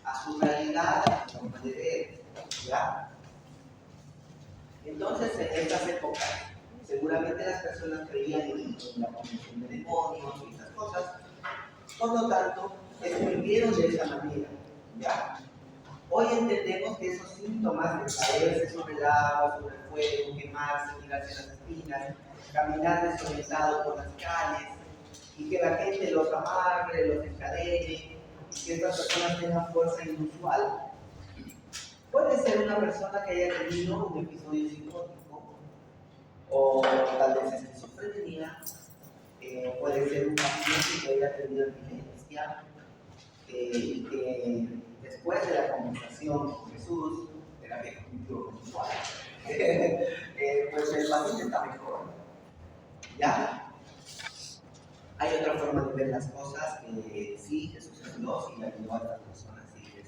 a su realidad, a su forma de ver, ¿ya? Entonces, en estas épocas, seguramente las personas creían en la convención de demonios y esas cosas, por lo tanto, escribieron de esa manera, ¿ya? Hoy entendemos que esos síntomas de caerse sobre el agua, sobre el fuego, quemarse, tirarse las espinas, caminar desorientado por las calles, y que la gente los amarre, los encadene, y que estas personas tengan fuerza inusual. Puede ser una persona que haya tenido un episodio psicótico, o tal vez esquizofrenia, puede ser un paciente que haya tenido epilepsia, y que después de la conversación con Jesús, terapia cognitivo-conductual, pues el paciente está mejor. ¿Ya? Hay otra forma de ver las cosas que sí, Jesús es Dios y ayudó a estas personas y es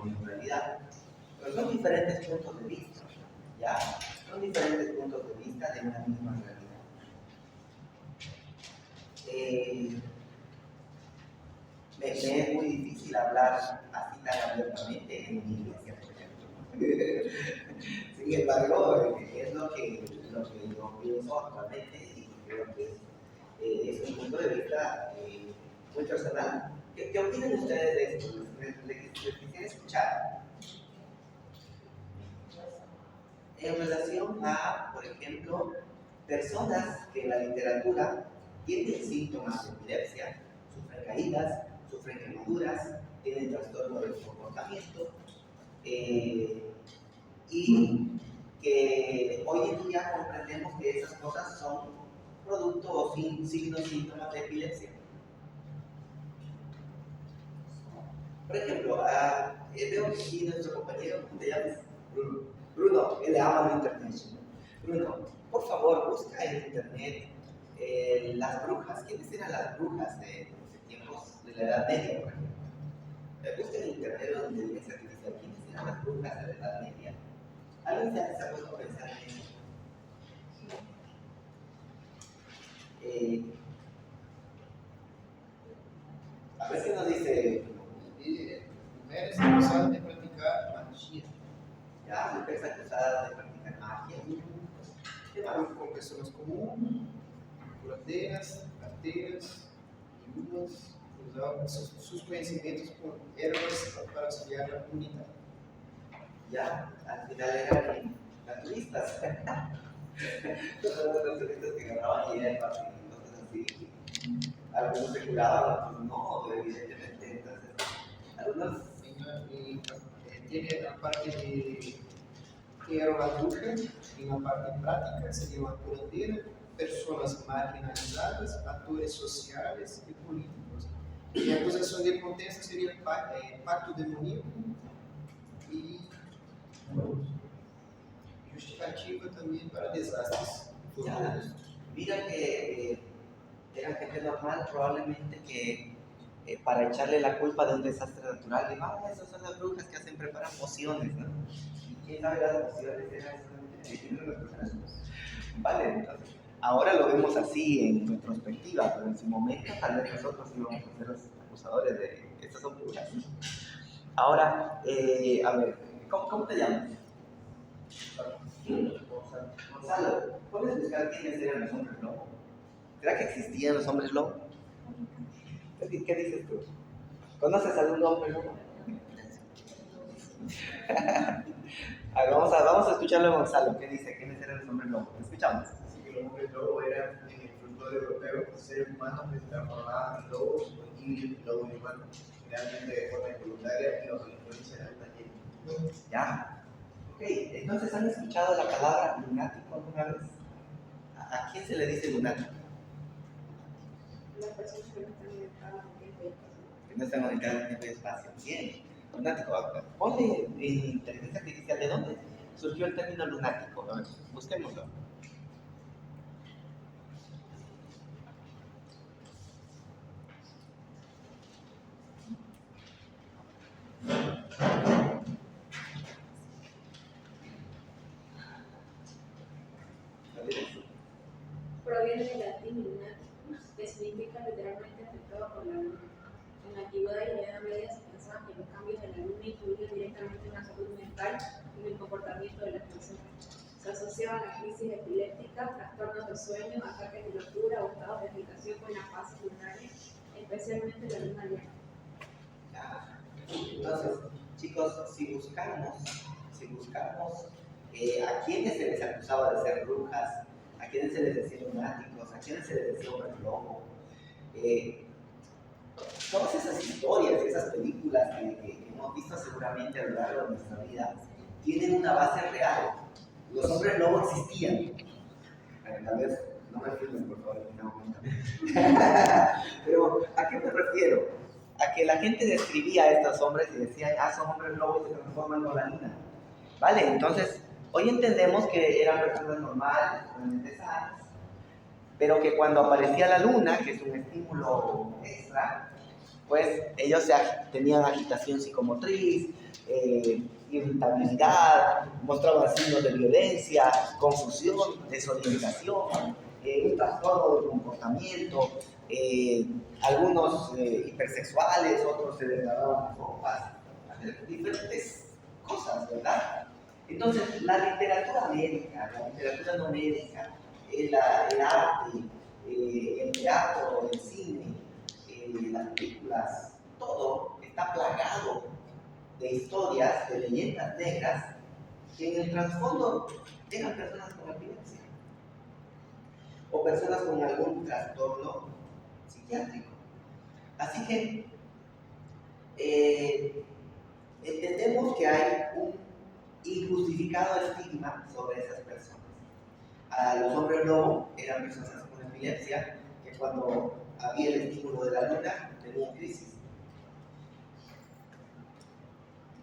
en realidad. Pero son diferentes puntos de vista, ¿ya? Son diferentes puntos de vista de una misma realidad. Me es muy difícil hablar así tan abiertamente en mi iglesia, por ejemplo. Sin embargo, es lo que yo pienso actualmente y creo que es un punto de vista muy personal. ¿Qué opinan ustedes de esto? Les quisiera escuchar. En relación a, por ejemplo, personas que en la literatura tienen síntomas de epilepsia, sufren caídas, sufren quemaduras, tienen trastorno del comportamiento, y que hoy en día comprendemos que esas cosas son producto o signos, síntomas de epilepsia. Por ejemplo, veo que aquí nuestro compañero, ¿cómo te llamas? Bruno. Bruno, él le ama el internet. Bruno, por favor, busca en internet las brujas. ¿Quiénes eran las brujas de tiempos de la Edad Media, por ejemplo? Busca en internet donde dice quiénes eran las brujas de la Edad Media. ¿Alguien se ha puesto a pensar en eso? A ver si nos dice. Mujeres acusadas de practicar magia. Ya, mujeres acusadas de practicar magia. ¿Qué más? Con personas comunes, curanderas, parteras, viudas, usaban sus conocimientos con ervas para auxiliar la comunidad. Ya, al final eran naturistas. Todos los naturistas que agarraban hierbas y cosas así. Algunos se curaban, otros no, evidentemente. Entonces, algunos. Tiene la parte de que era una bruja, y una parte práctica sería una curandera, personas marginalizadas, actores sociales y políticos. Y la acusación de potencia sería pacto demoníaco y justificativa también para desastres. Ya, mira que era gente normal, probablemente que para echarle la culpa de un desastre natural, digo, esas son las brujas que preparan pociones, ¿no? Y quién sabe, las pociones eran solamente vale, entonces, ahora lo vemos así en retrospectiva, pero en su momento tal vez nosotros íbamos a ser los acusadores de estas son brujas. Ahora, a ver, ¿cómo te llamas? Gonzalo, ¿puedes buscar quiénes eran los hombres lobo? ¿Será que existían los hombres lobo? ¿Qué dices tú? ¿Conoces algún hombre lobo? A ver, vamos a escucharlo a Gonzalo. ¿Qué dice? ¿Quiénes eran los hombres lobo? ¿Escuchamos? Así que los hombres lobo eran en el folclore europeo seres humanos que se transformaban en lobos o híbridos lobos y humanos, generalmente de forma involuntaria y bajo la influencia de alguna gente. Ya. Ok, entonces ¿han escuchado la palabra lunático alguna vez? ¿A quién se le dice lunático? Las personas que no están conectadas en tiempo y espacio. Que no están conectadas en tiempo y espacio. Bien. Lunático. Ponle en inteligencia artificial de dónde surgió el término lunático. A ver, busquémoslo. Proviene del latín lunaticus, que significa literalmente afectado por la luna. En la antigüedad y en la Edad Media mental en el comportamiento de las personas. Se asociaban a crisis epilépticas, trastornos de sueño, ataques de locura o estados de agitación con las fases lunares, especialmente la luna llena. Entonces, chicos, si buscamos a quienes se les acusaba de ser brujas, a quienes se les decía lunáticos, a quienes se les decía hombre lobo, todas esas historias, esas películas que hemos visto seguramente a lo largo de nuestra vida, tienen una base real. Los hombres lobo existían. Tal vez no me filmen, por favor, en este momento. Pero, ¿a qué me refiero? A que la gente describía a estos hombres y decía, son hombres lobos y se transforman con la luna. ¿Vale? Entonces, hoy entendemos que eran personas normales, totalmente sanas, pero que cuando aparecía la luna, que es un estímulo extra, pues ellos tenían agitación psicomotriz, irritabilidad, mostraban signos de violencia, confusión, desorientación, un trastorno de comportamiento, algunos hipersexuales, otros se desgarraban las ropas, diferentes cosas, ¿verdad? Entonces, la literatura médica, la literatura no médica, el arte, el teatro, el cine, las películas, todo está plagado de historias, de leyendas negras, que en el trasfondo eran personas con epilepsia o personas con algún trastorno psiquiátrico. Así que entendemos que hay un injustificado estigma sobre esas personas. A los hombres lobo eran personas con epilepsia que cuando había el estímulo de la luna tenían crisis.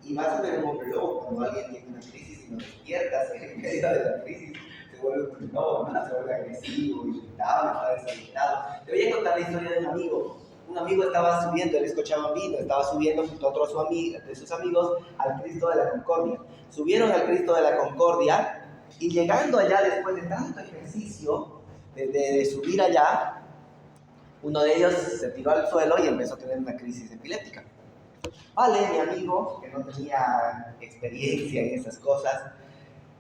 Y vas a ver un hombre lobo cuando alguien tiene una crisis y no despierta, en medio de la crisis, se vuelve un lobo, ¿no? Se vuelve agresivo, irritable, está desorientado. Te voy a contar la historia de un amigo. Un amigo estaba subiendo, él es cochabambino, estaba subiendo junto a otros de sus amigos al Cristo de la Concordia. Subieron al Cristo de la Concordia y llegando allá después de tanto ejercicio, de subir allá, uno de ellos se tiró al suelo y empezó a tener una crisis epiléptica. Vale, mi amigo, que no tenía experiencia en esas cosas,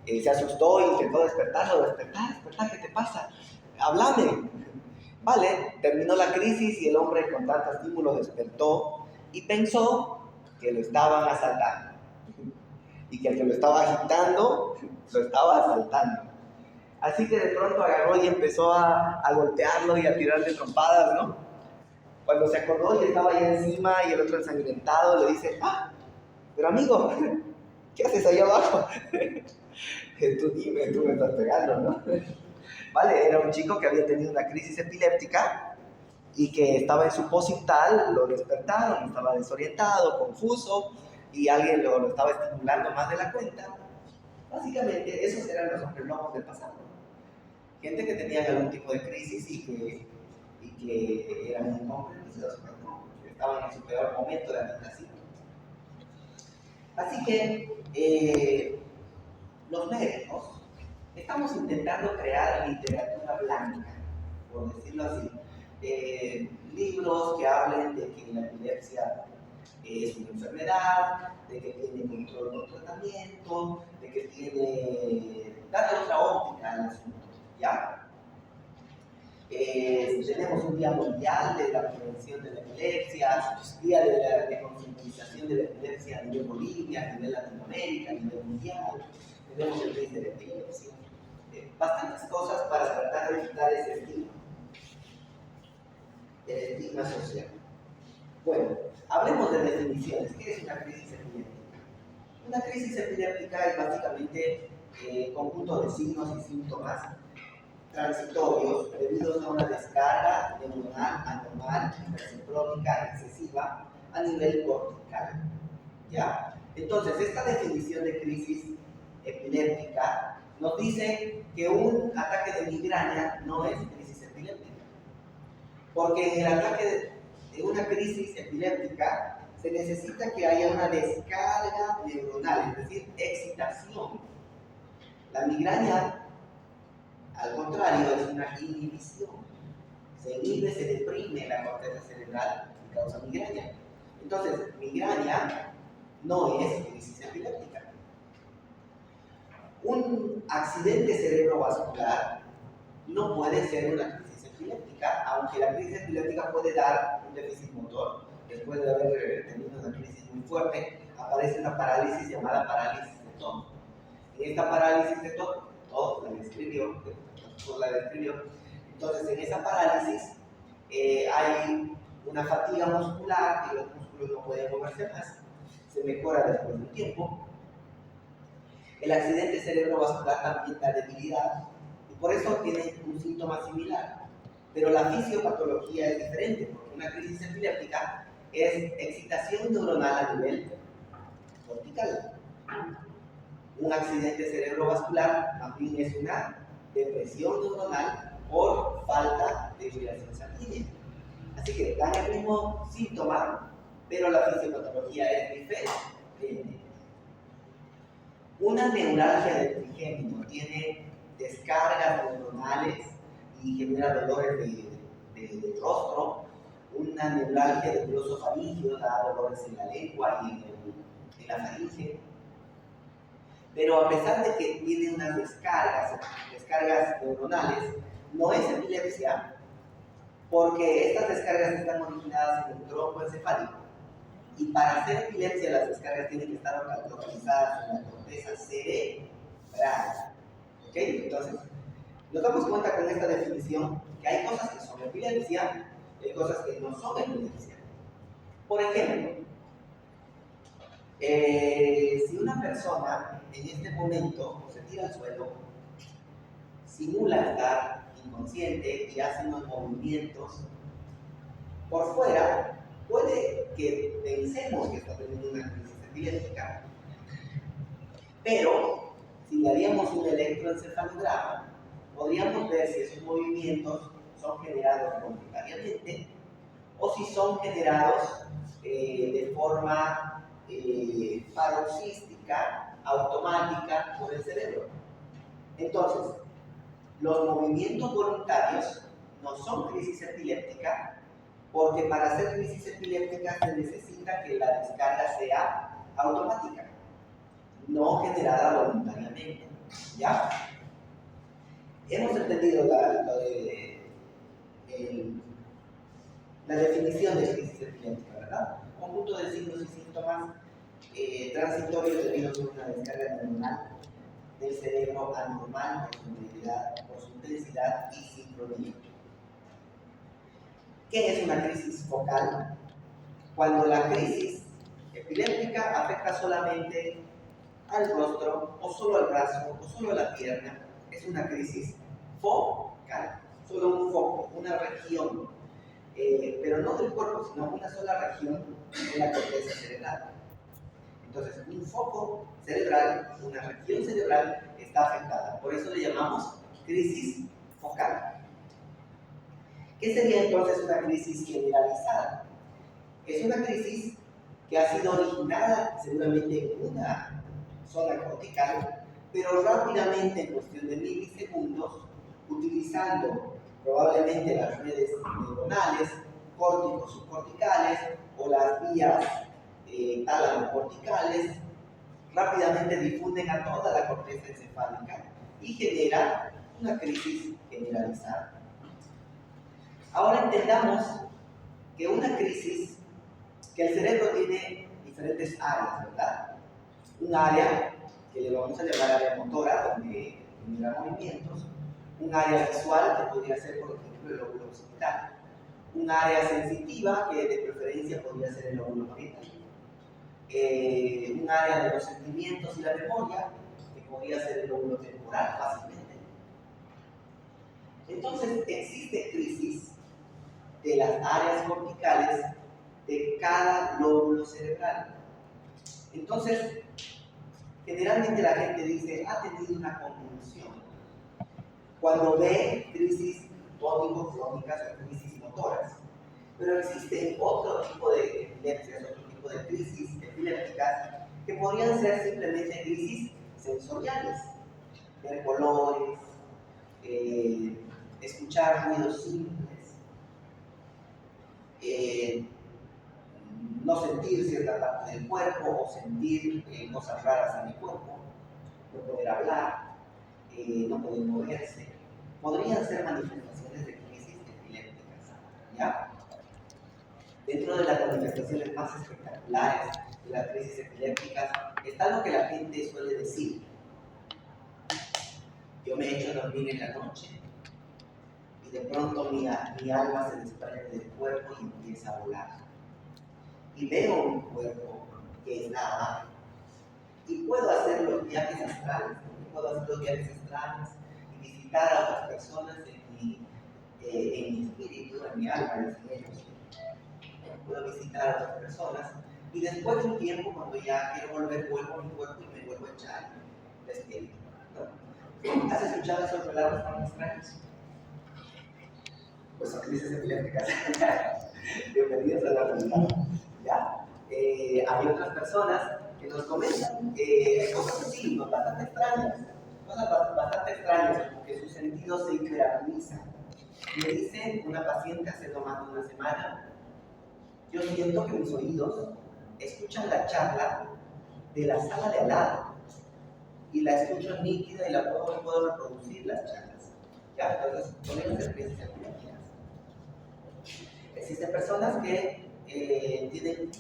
se asustó e intentó despertarlo. Despertar, ¿qué te pasa? Háblame. Vale, terminó la crisis y el hombre con tanto estímulo despertó y pensó que lo estaban asaltando y que el que lo estaba agitando lo estaba asaltando. Así que de pronto agarró y empezó a golpearlo y a tirarle trompadas, ¿no? Cuando se acordó y estaba ahí encima y el otro ensangrentado le dice, pero amigo, ¿qué haces ahí abajo? Tú dime, tú me estás pegando, ¿no? Vale, era un chico que había tenido una crisis epiléptica y que estaba en su posictal, lo despertaron, estaba desorientado, confuso y alguien lo estaba estimulando más de la cuenta. Básicamente, esos eran los hombres lobos del pasado. Gente que tenía algún tipo de crisis y que eran incomprendidos, que estaban en su peor momento de agitación. Así que los médicos estamos intentando crear literatura blanca, por decirlo así. Libros que hablen de que la epilepsia es una enfermedad, de que tiene control con tratamiento, de que tiene darle otra óptica al asunto, ¿ya? Tenemos un día mundial de la prevención de la epilepsia, día de concientización de la epilepsia a nivel Bolivia, a nivel Latinoamérica, a nivel mundial. Tenemos el mes de la epilepsia. Bastantes cosas para tratar de quitar ese estigma. El estigma social. Bueno, hablemos de definiciones. ¿Qué es una crisis epiléptica? Una crisis epiléptica es básicamente conjunto de signos y síntomas transitorios debidos a una descarga neuronal anormal, hipersincrónica, excesiva a nivel cortical. ¿Ya? Entonces, esta definición de crisis epiléptica nos dice que un ataque de migraña no es crisis epiléptica, porque en el ataque de una crisis epiléptica se necesita que haya una descarga neuronal, es decir, excitación. La migraña, al contrario, es una inhibición. Se inhibe, se deprime la corteza cerebral y causa migraña. Entonces, migraña no es crisis epiléptica. Un accidente cerebrovascular no puede ser una crisis epiléptica, aunque la crisis epiléptica puede dar un déficit motor. Después de haber tenido una crisis muy fuerte, aparece una parálisis llamada parálisis de Todd. En esta parálisis de Todd la describió, entonces en esa parálisis hay una fatiga muscular y los músculos no pueden moverse más, se mejora después de un tiempo. El accidente cerebrovascular también da debilidad y por eso tiene un síntoma similar, pero la fisiopatología es diferente, porque una crisis epiléptica es excitación neuronal a nivel cortical. Un accidente cerebrovascular también es una depresión neuronal por falta de irrigación sanguínea. Así que dan el mismo síntoma, pero la fisiopatología es diferente. Una neuralgia del trigémino tiene descargas neuronales y genera dolores de rostro. Una neuralgia del glosofaringio da dolores en la lengua y en la faringe. Pero a pesar de que tiene unas descargas neuronales, no es epilepsia, porque estas descargas están originadas en el tronco encefálico. Y para hacer epilepsia, las descargas tienen que estar localizadas en la corteza cerebral. ¿Ok? Entonces, nos damos cuenta con esta definición que hay cosas que son epilepsia y hay cosas que no son epilepsia. Por ejemplo, si una persona en este momento se tira al suelo, simula estar inconsciente y hace unos movimientos por fuera, puede que pensemos que está teniendo una crisis epiléptica, pero si le haríamos un electroencefalograma, podríamos ver si esos movimientos son generados voluntariamente o si son generados de forma paroxística, automática por el cerebro. Entonces, los movimientos voluntarios no son crisis epiléptica, porque para hacer crisis epiléptica se necesita que la descarga sea automática, no generada voluntariamente. ¿Ya? Hemos entendido la definición de crisis epiléptica, ¿verdad? Conjunto de signos y síntomas transitorios debido a una descarga neuronal del cerebro anormal por su intensidad y sincronía. ¿Qué es una crisis focal? Cuando la crisis epiléptica afecta solamente al rostro, o solo al brazo, o solo a la pierna, es una crisis focal, solo un foco, una región, pero no del cuerpo, sino una sola región en la corteza cerebral. Entonces, un foco cerebral, una región cerebral está afectada, por eso le llamamos crisis focal. ¿Qué sería entonces una crisis generalizada? Es una crisis que ha sido originada seguramente en una zona cortical, pero rápidamente, en cuestión de milisegundos, utilizando probablemente las redes neuronales, córticos subcorticales o las vías tálamo-corticales, rápidamente difunden a toda la corteza encefálica y genera una crisis generalizada. Ahora entendamos que una crisis, que el cerebro tiene diferentes áreas, ¿verdad? Un área que le vamos a llamar área motora, donde genera movimientos, un área visual, que podría ser, por ejemplo, el lóbulo occipital, un área sensitiva, que de preferencia podría ser el lóbulo parietal, un área de los sentimientos y la memoria, que podría ser el lóbulo temporal fácilmente. Entonces, existe crisis de las áreas corticales de cada lóbulo cerebral. Entonces, generalmente la gente dice, ha tenido una convulsión cuando ve crisis tónico-crónicas o crisis motoras. Pero existe otro tipo de epilepsias, otro tipo de crisis epilépticas que podrían ser simplemente crisis sensoriales, ver colores, escuchar ruidos simples, no sentir cierta parte del cuerpo o sentir cosas raras en el cuerpo. no poder hablar, no poder moverse, podrían ser manifestaciones de crisis epilépticas, ¿ya? Dentro de las manifestaciones más espectaculares de las crisis epilépticas está lo que la gente suele decir: yo me echo a dormir en la noche y de pronto mi alma se desprende del cuerpo y empieza a volar. Y veo un cuerpo que es nada más. Y puedo hacer los viajes astrales, y visitar a otras personas en mi espíritu, en mi alma, dicen ellos. Puedo visitar a otras personas y después de un tiempo, cuando ya quiero volver, vuelvo a mi cuerpo y me vuelvo a echar despierto, ¿no? ¿Has escuchado esas palabras tan extrañas? Pues son crisis epilépticas. Bienvenidos a la realidad. ¿Ya? Hay otras personas que nos comentan cosas así, bastante extrañas, como que sus sentidos se hiperagudizan. Me dice una paciente hace no más de una semana: yo siento que mis oídos escuchan la charla de la sala de al lado y la escucho nítida y puedo reproducir las charlas. ¿Ya? Entonces, podemos ser crisis epilépticas. Existen personas que tienen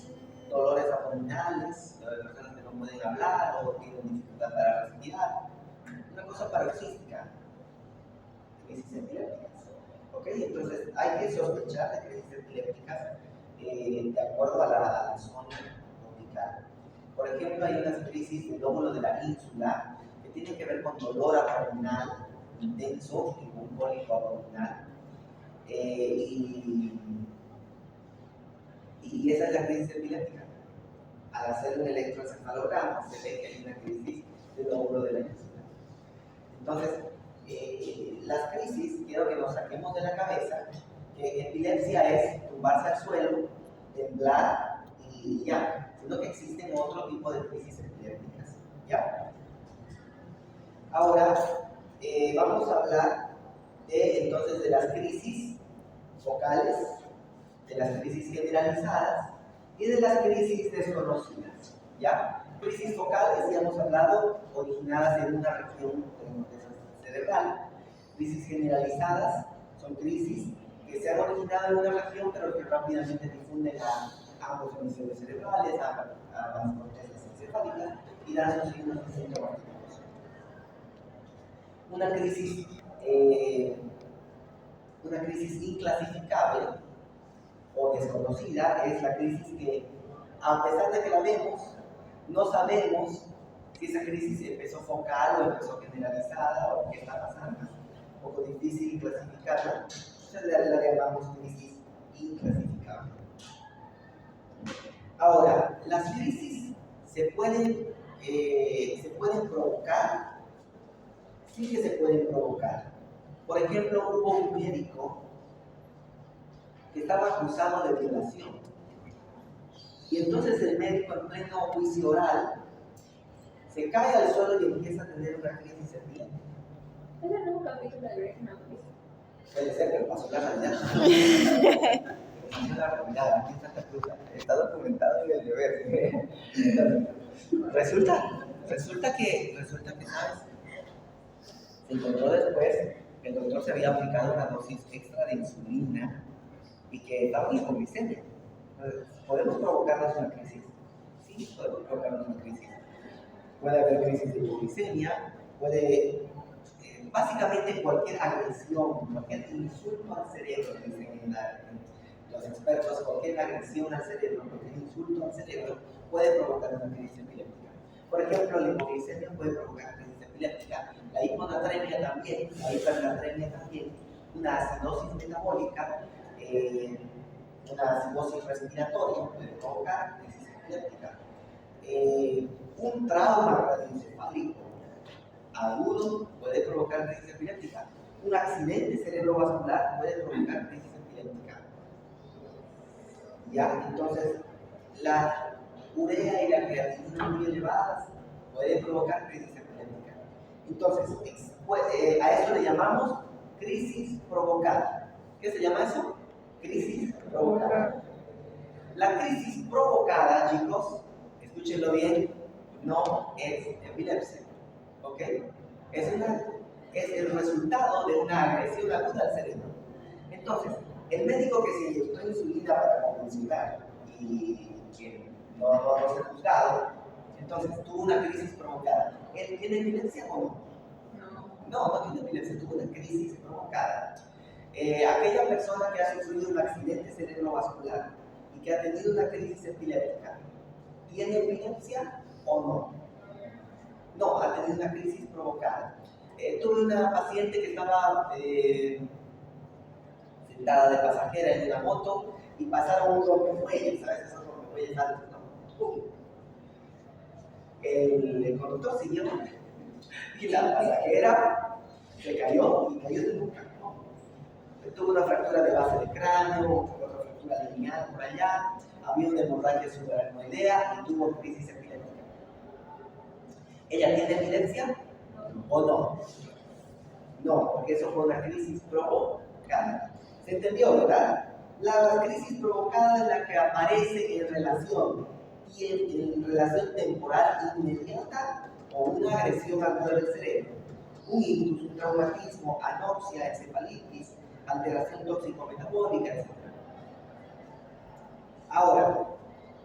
dolores abdominales, personas que no pueden hablar o tienen dificultad para respirar. Una cosa paroxística, crisis epilépticas. ¿Ok? Entonces, hay que sospechar de crisis epilépticas de acuerdo a la zona tropical. Por ejemplo, hay unas crisis del lóbulo de la ínsula que tienen que ver con dolor abdominal intenso, tipo un cólico abdominal. Y esa es la crisis epiléptica. Al hacer un electroencefalograma se ve que hay una crisis del lóbulo de la ínsula. Entonces, las crisis, quiero que nos saquemos de la cabeza que epilepsia es tumbarse al suelo, temblar y ya, sino que existen otro tipo de crisis epilépticas, ¿ya? Ahora, vamos a hablar entonces de las crisis focales, de las crisis generalizadas y de las crisis desconocidas, ¿ya? Crisis focales, ya hemos hablado, originadas en una región cerebral. Crisis generalizadas son crisis que se han originado en una región pero que rápidamente difunden a ambos hemisferios cerebrales, a las cortezas encefálicas y dan sus signos de sintomáticos. Una crisis inclasificable o desconocida es la crisis que, a pesar de que la vemos, no sabemos si esa crisis empezó focal o empezó generalizada o qué está pasando. Un poco difícil clasificarla, entonces la llamamos crisis inclasificable. Ahora, las crisis se pueden provocar, sí que se pueden provocar. Por ejemplo, hubo un médico que estaba acusado de violación. Y entonces el médico, en pleno juicio oral, se cae al suelo y empieza a tener una crisis epiléptica. ¿Ese no es un capítulo de Grey's Anatomy? Puede ser que pasó la realidad. Aquí está la cosa. Está documentado en el deber. Resulta que, ¿sabes? Se encontró después que el doctor se había aplicado una dosis extra de insulina y que estaba en hipoglicemia. ¿Podemos provocarnos una crisis? Sí, podemos provocarnos una crisis. Puede haber crisis de hipoglicemia, básicamente cualquier agresión, cualquier insulto al cerebro, dicen los expertos, cualquier agresión al cerebro, cualquier insulto al cerebro puede provocar una crisis epiléptica. Por ejemplo, la hipoglicemia puede provocar crisis epiléptica, la hiponatremia también, la hipernatremia también, una acidosis metabólica, una acidosis respiratoria puede provocar crisis epiléptica. Un trauma radioencefálico agudo puede provocar crisis epiléptica. Un accidente cerebrovascular puede provocar crisis epiléptica. ¿Ya? Entonces, la urea y la creatinina muy elevadas pueden provocar crisis epiléptica. Entonces, a eso le llamamos crisis provocada. ¿Qué se llama eso? Crisis provocada. La crisis provocada, chicos, escúchenlo bien, no es epilepsia. ¿Ok? ¿ok? Es el resultado de una agresión aguda al cerebro. Entonces, el médico que se inyectó insulina para convulsionar y que no va a ser juzgado, entonces tuvo una crisis provocada. ¿Él tiene epilepsia o no? No tiene epilepsia, tuvo una crisis provocada. Aquella persona que ha sufrido un accidente cerebrovascular y que ha tenido una crisis epiléptica, ¿tiene epilepsia o no? No, ha tenido una crisis provocada. Tuve una paciente que estaba sentada de pasajera en una moto y pasaron un rompemuelles, ¿sabes? Esos rompemuelles altos, ¿no? ¡Pum! El conductor siguió y la pasajera se cayó y cayó de nuca, ¿no? Tuvo una fractura de base de cráneo, otra fractura lineal por allá, había una hemorragia subaracnoidea y tuvo crisis epiléptica. ¿Ella tiene epilepsia o no? No, porque eso fue una crisis provocada. ¿Se entendió, verdad? La crisis provocada es la que aparece en relación y en relación temporal inmediata con una agresión aguda del cerebro, un ictus, un traumatismo, anoxia, encefalitis, alteración tóxico-metabólica, etc. Ahora,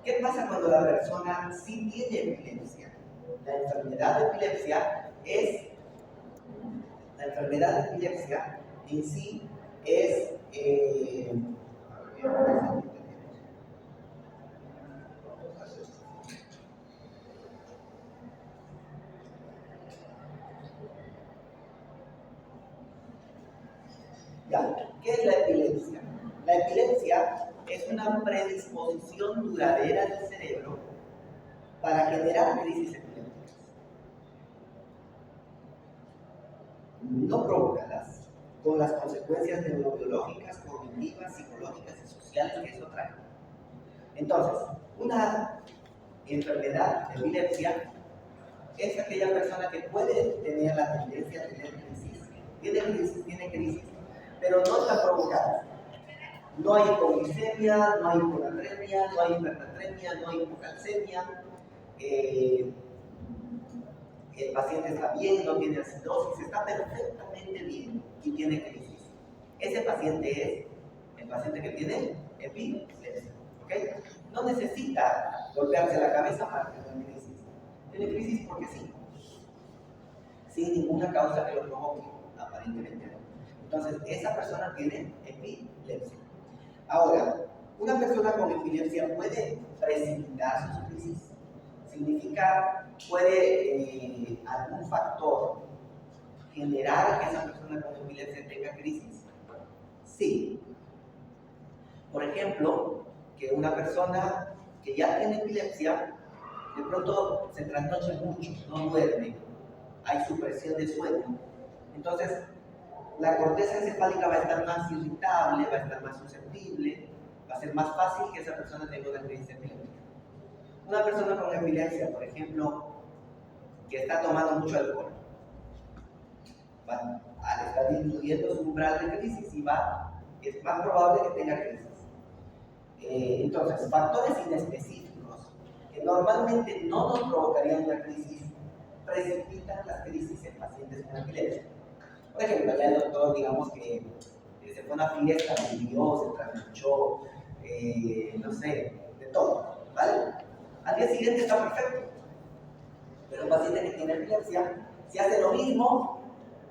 ¿qué pasa cuando la persona sí tiene epilepsia? La enfermedad de epilepsia en sí es ¿qué es la epilepsia? La epilepsia es una predisposición duradera del cerebro para generar crisis epilépticas. No provocadas, con las consecuencias neurobiológicas, cognitivas, psicológicas y sociales que eso trae. Entonces, una enfermedad de epilepsia es aquella persona que puede tener la tendencia a tener crisis, tiene crisis, pero no está provocada. No hay hipoglicemia, no hay hiponatremia, no hay hipernatremia, no hay hipocalcemia. El paciente está bien, no tiene acidosis, está perfectamente bien y tiene crisis. Ese paciente es el paciente que tiene epilepsia, ¿ok? No necesita golpearse la cabeza para tener crisis. Tiene crisis porque sí, sin ninguna causa que lo provoque, aparentemente no. Entonces, esa persona tiene epilepsia. Ahora, una persona con epilepsia puede precipitar su crisis. Significa, puede algún factor generar que esa persona con epilepsia tenga crisis. Sí. Por ejemplo, que una persona que ya tiene epilepsia, de pronto se trasnoche mucho, no duerme, hay supresión de sueño. Entonces, la corteza encefálica va a estar más irritable, va a estar más susceptible, va a ser más fácil que esa persona tenga una crisis epiléptica. Una persona con epilepsia, por ejemplo, que está tomando mucho alcohol, al estar disminuyendo su umbral de crisis y es más probable que tenga crisis. Entonces, factores inespecíficos que normalmente no nos provocarían una crisis, precipitan las crisis en pacientes con epilepsia. Por ejemplo, ya el doctor, digamos que se fue a una fiesta, bebió, se trasnochó, no sé, de todo, ¿vale? Al día siguiente está perfecto. Pero un paciente que tiene epilepsia, si hace lo mismo,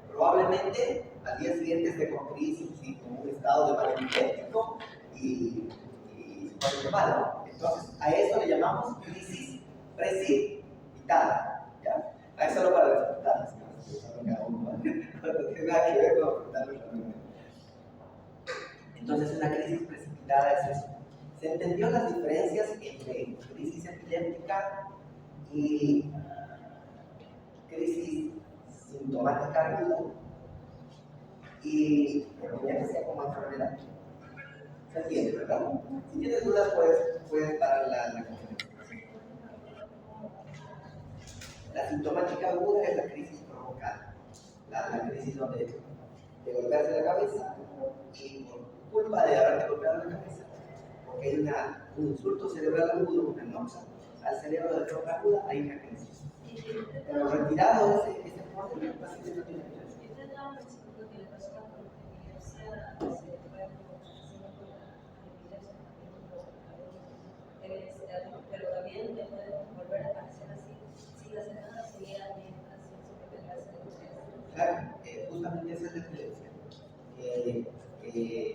probablemente al día siguiente esté con crisis y con un estado de mal epiléptico y se pone malo. Entonces, a eso le llamamos crisis precipitada. ¿Ya? Es solo para despertar, no tiene nada que ver con afrontar el problema. Entonces, una crisis precipitada es eso. ¿Se entendió las diferencias entre crisis epiléptica y crisis sintomática aguda y epilepsia como enfermedad? ¿Se entiende, verdad? Si tienes dudas, puedes parar la conferencia. La sintomática aguda es la crisis provocada, la crisis donde te golpeas la cabeza y por culpa de haberte golpeado la cabeza, porque hay un insulto cerebral agudo, una anoxia al cerebro de forma aguda, hay una crisis. Pero retirado ese demonio, el paciente no tiene epilepsia. Usted estaba mencionando que la persona con epilepsia se puede relacionar con la epilepsia, pero también le puede volver a aparecer así, sin hacer nada, seguida mientras se puede hacer. Claro, justamente esa es la epilepsia.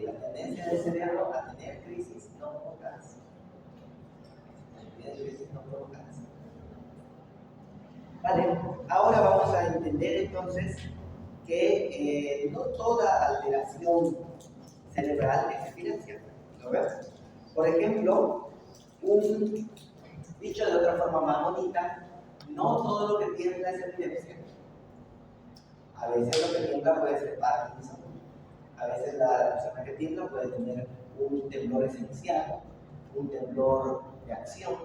La tendencia del cerebro a tener crisis no provocadas. Tiene crisis no provocadas. Vale, ahora vamos a entender entonces que no toda alteración cerebral es epilepsia. ¿Lo ves? Por ejemplo, dicho de otra forma más bonita, no todo lo que tiembla es epilepsia. A veces lo que tiembla puede ser Parkinson. A veces la persona que tiembla puede tener un temblor esencial, un temblor de acción,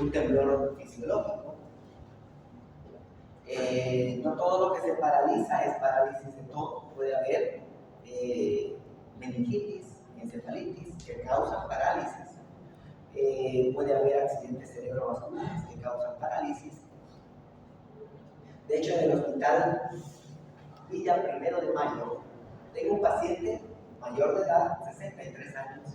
un temblor fisiológico. No todo lo que se paraliza es parálisis de todo. Puede haber meningitis, encefalitis que causan parálisis. Puede haber accidentes cerebrovasculares que causan parálisis. De hecho, en el hospital Villa 1 de Mayo, tengo un paciente mayor de edad, 63 años,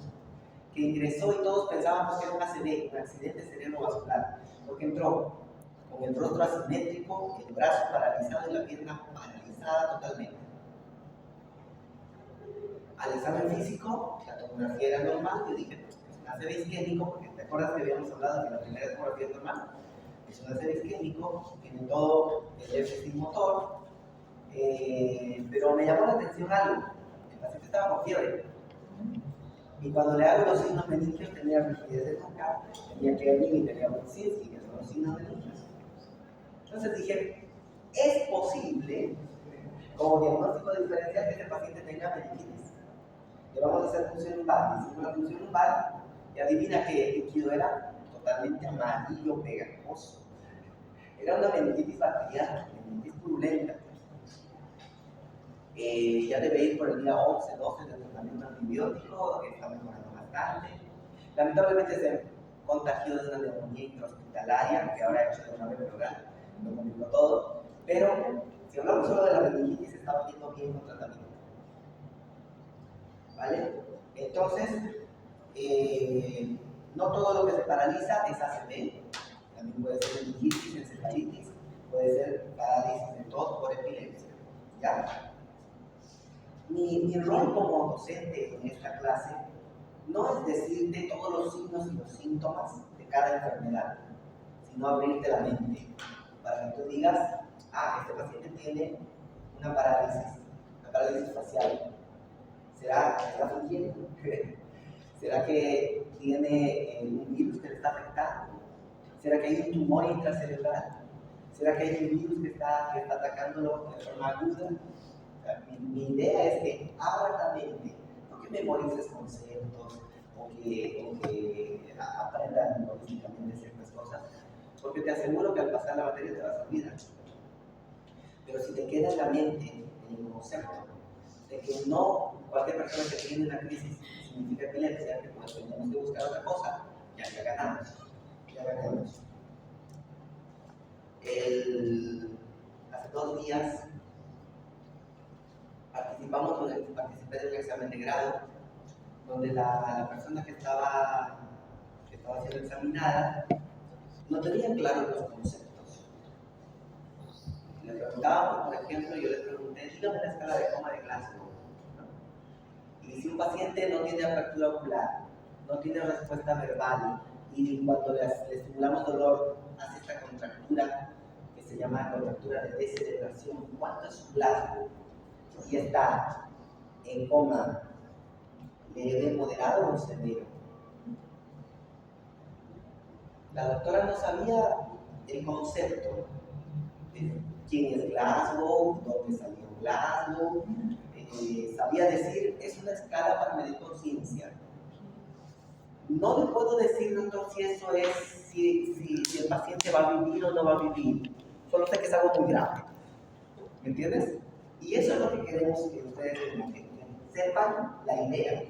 que ingresó y todos pensábamos que era un ACV, un accidente cerebrovascular, porque entró con el rostro asimétrico, el brazo paralizado y la pierna paralizada totalmente. Al examen físico, la tomografía era normal, yo dije, pues, es un ACV isquémico, porque te acuerdas que habíamos hablado que la primera tomografía es normal, es un ACV isquémico, tiene todo el déficit motor, pero me llamó la atención algo. El paciente estaba con fiebre. Y cuando le hago los signos meningios, tenía rigidez de nuca, tenía Kernig y tenía Brzezinski, que son los signos meningios. Entonces dije, es posible, como diagnóstico diferencial, que este paciente tenga meningitis. Le vamos a hacer función lumbar. Hicimos la función lumbar y adivina que el líquido era totalmente amarillo, pegajoso. Era una meningitis bacteriana, meningitis purulenta. Ya debe ir por el día 11, 12 del tratamiento antibiótico, que está mejorando bastante. Lamentablemente se contagió de una neumonía intrahospitalaria, que ahora ha hecho de una vez pleural, lo complicó todo. Pero si hablamos solo de la meningitis, estaba yendo bien con tratamiento. ¿Vale? Entonces, no todo lo que se paraliza es ACV, también puede ser meningitis, encefalitis, puede ser parálisis de tos por epilepsia. ¿Ya? Mi rol como docente en esta clase no es decirte todos los signos y los síntomas de cada enfermedad, sino abrirte la mente para que tú digas, este paciente tiene una parálisis facial. ¿Será que está fingiendo? ¿Será que tiene un virus que le está afectando? ¿Será que hay un tumor intracerebral? ¿Será que hay un virus que está atacándolo de forma aguda? Mi idea es que abras la mente, no que memorices conceptos o que aprendas memorísticamente ciertas cosas, porque te aseguro que al pasar la materia te vas a olvidar. Pero si te queda en la mente el concepto de que no cualquier persona que tiene una crisis significa epilepsia, que pues tenemos que buscar otra cosa, ya ganamos. Hace 2 días participé de un examen de grado donde la persona que estaba siendo examinada no tenía claros los conceptos. Le preguntábamos, por ejemplo, yo le pregunté, dígame la escala de coma de Glasgow, ¿no? Y si un paciente no tiene apertura ocular, no tiene respuesta verbal, y cuando le estimulamos dolor, hace esta contractura que se llama contractura de descerebración, ¿cuánto es su Glasgow? Si está en coma leve, moderado o severo. La doctora no sabía el concepto de quién es Glasgow, dónde salió Glasgow, sabía decir, es una escala para medir conciencia. No le puedo decir, doctor, si eso es, si el paciente va a vivir o no va a vivir. Solo sé que es algo muy grave. ¿Me entiendes? Y eso es lo que queremos que ustedes sepan la idea.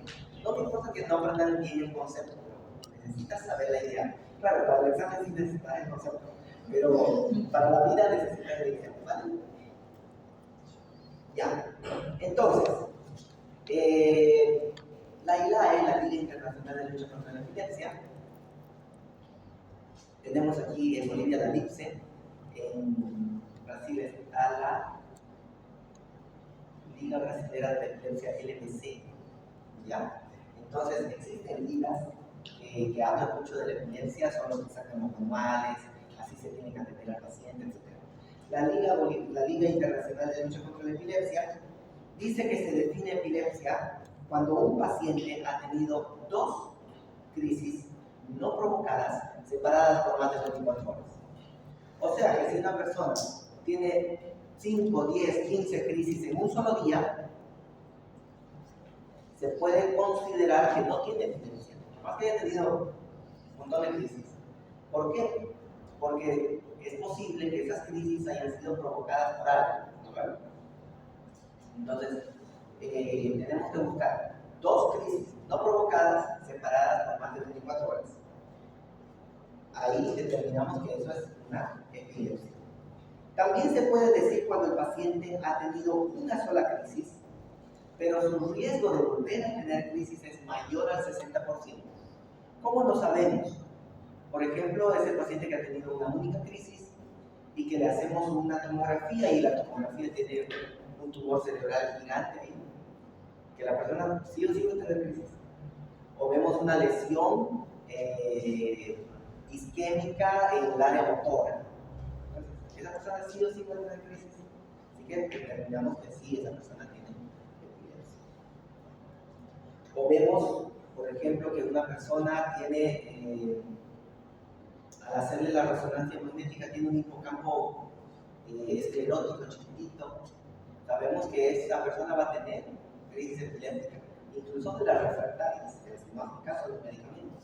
No me importa que no aprendan bien el concepto, pero necesitas saber la idea. Claro, para el examen sí necesitas el concepto, pero para la vida necesitas la idea, ¿vale? ¿Ya? Entonces, la ILAE, la Liga Internacional de Lucha contra la Epilepsia, tenemos aquí en Bolivia la LIPSE, en Brasil está la Liga Brasilera de Epilepsia LBC, ¿ya? Entonces existen ligas que hablan mucho de la epilepsia, son los que sacan los manuales, así se tiene que atender al paciente, etc. La Liga Internacional de Lucha contra la Epilepsia dice que se define epilepsia cuando un paciente ha tenido 2 crisis no provocadas separadas por más de 24 horas. O sea que si una persona tiene 5, 10, 15 crisis en un solo día, se puede considerar que no tiene epilepsia, más que haya tenido un montón de crisis. ¿Por qué? Porque es posible que esas crisis hayan sido provocadas por algo, ¿no? Entonces, tenemos que buscar 2 crisis no provocadas separadas por más de 24 horas. Ahí determinamos que eso es una epilepsia. También se puede decir cuando el paciente ha tenido una sola crisis, pero su riesgo de volver a tener crisis es mayor al 60%. ¿Cómo lo sabemos? Por ejemplo, es el paciente que ha tenido una única crisis y que le hacemos una tomografía y la tomografía tiene un tumor cerebral gigante ahí, que la persona sí o sí va a tener crisis. O vemos una lesión isquémica en el área motora. Entonces, esa persona sí o sí va a tener crisis. Así que determinamos que sí, esa persona tiene epilepsia. O vemos, por ejemplo, que una persona tiene, al hacerle la resonancia magnética, tiene un hipocampo esclerótico chiquitito. Sabemos que esa persona va a tener crisis epiléptica, incluso de las refractarias, que no hacen caso a los medicamentos.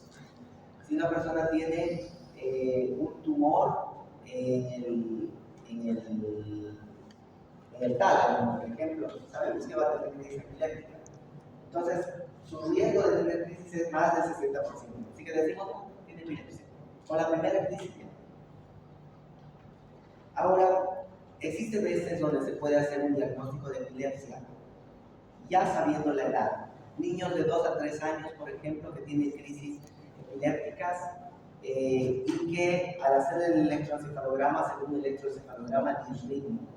Si una persona tiene un tumor en el tálamo, por ejemplo, sabemos que va a tener crisis epiléptica. Entonces, su riesgo de tener crisis es más del 60%. Así que decimos, no, tiene epilepsia. Con la primera crisis. Ahora, existen veces donde se puede hacer un diagnóstico de epilepsia, ya sabiendo la edad. Niños de 2 a 3 años, por ejemplo, que tienen crisis epilépticas y que al hacer el electroencefalograma, según el electroencefalograma disrítmico,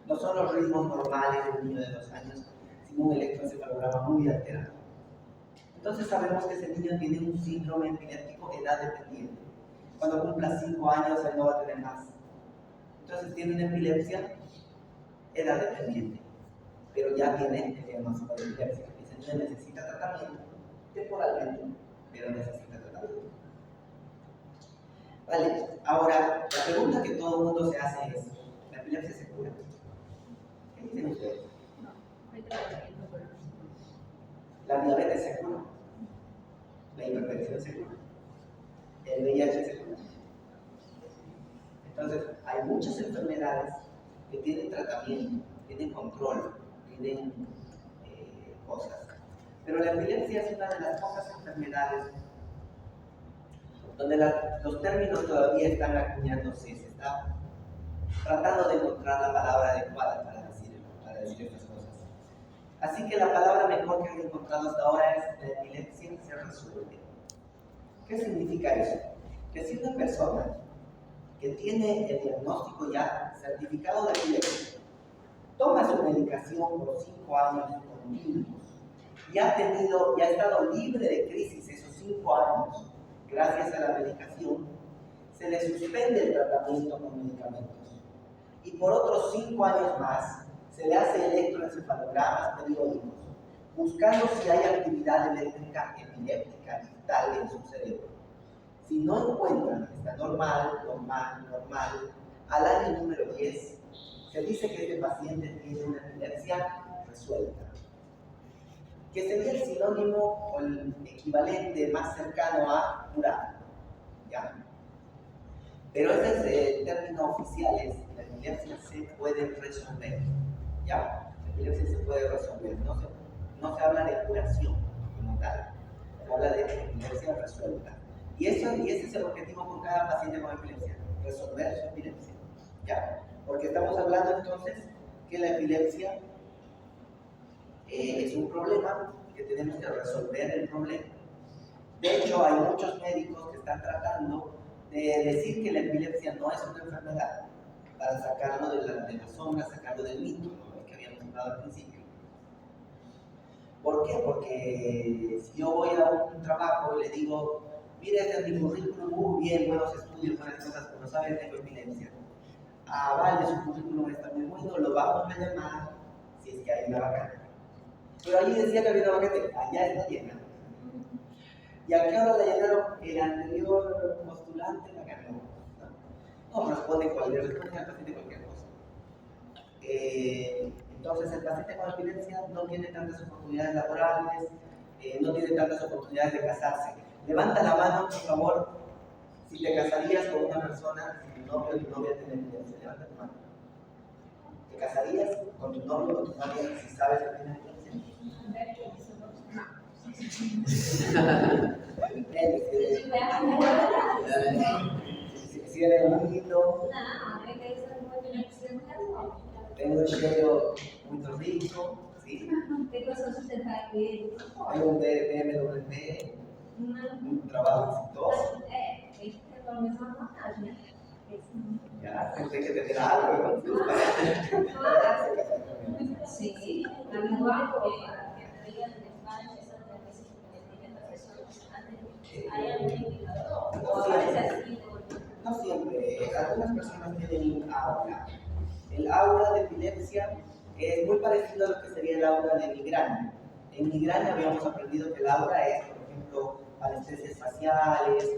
no son los ritmos normales de un niño de 2 años, sino un electroencefalograma muy alterado. Entonces sabemos que ese niño tiene un síndrome epiléptico edad dependiente. Cuando cumpla 5 años, él no va a tener más. Entonces tiene una epilepsia edad dependiente, pero ya tiene el diagnóstico de epilepsia. Ese niño necesita tratamiento temporalmente, pero necesita tratamiento. Vale, ahora la pregunta que todo el mundo se hace es: ¿la epilepsia se cura? ¿Qué dicen ustedes? No, hay tratamiento por eso. ¿La diabetes se cura? ¿La hipertensión se cura? ¿El VIH se cura? Entonces, hay muchas enfermedades que tienen tratamiento, tienen control, tienen cosas. Pero la epilepsia es una de las pocas enfermedades donde los términos todavía están acuñándose, se está tratando de encontrar la palabra adecuada para decir estas cosas. Así que la palabra mejor que he encontrado hasta ahora es: la epilepsia se resuelve. ¿Qué significa eso? Que si una persona que tiene el diagnóstico ya certificado de epilepsia toma su medicación por 5 años continuos y ha estado libre de crisis esos 5 años gracias a la medicación, se le suspende el tratamiento con medicamentos y por otros 5 años más se le hace electroencefalogramas periódicos buscando si hay actividad eléctrica epiléptica vital en su cerebro. Si no encuentran que está normal, al año número 10 se dice que este paciente tiene una epilepsia resuelta, que sería el sinónimo o el equivalente más cercano a curado, ¿ya? Pero ese es el término oficial, es: la epilepsia se puede resolver, ¿ya? La epilepsia se puede resolver, no se habla de curación como tal, se habla de epilepsia resuelta. Y ese es el objetivo con cada paciente con epilepsia: resolver su epilepsia, ¿ya? Porque estamos hablando entonces que la epilepsia Es un problema que tenemos que resolver el problema. De hecho, hay muchos médicos que están tratando de decir que la epilepsia no es una enfermedad, para sacarlo de la sombra, sacarlo del mito, ¿no? Que habíamos hablado al principio. ¿Por qué? Porque si yo voy a un trabajo y le digo, mire, este es mi currículum, muy bien, buenos estudios, buenas cosas, pero no saben, tengo epilepsia. Ah, vale, su currículum está muy bueno, lo vamos a llamar si es que hay una vacante. Pero allí decía que había una vacante, allá está llena. ¿Y a qué hora la llenaron? El anterior postulante la ganó. No responde cualquier respuesta al paciente cualquier cosa. Entonces, el paciente con epilepsia no tiene tantas oportunidades laborales, no tiene tantas oportunidades de casarse. Levanta la mano, por favor, si te casarías con una persona, si tu novio o tu novia tiene epilepsia. Levanta tu mano. ¿Te casarías con tu novio o tu novia si sabes que tiene epilepsia? Si eres lindo, tengo un pelo muy rico, ¿sí? Tengo un BMW, un trabajo exitoso. Ya, pensé que te diera algo, ¿no? Sí, ¿hay algún indicador? No siempre, algunas personas tienen un aura. El aura de epilepsia es muy parecido a lo que sería el aura de migraña. En migraña habíamos aprendido que el aura es, por ejemplo, parestesias faciales,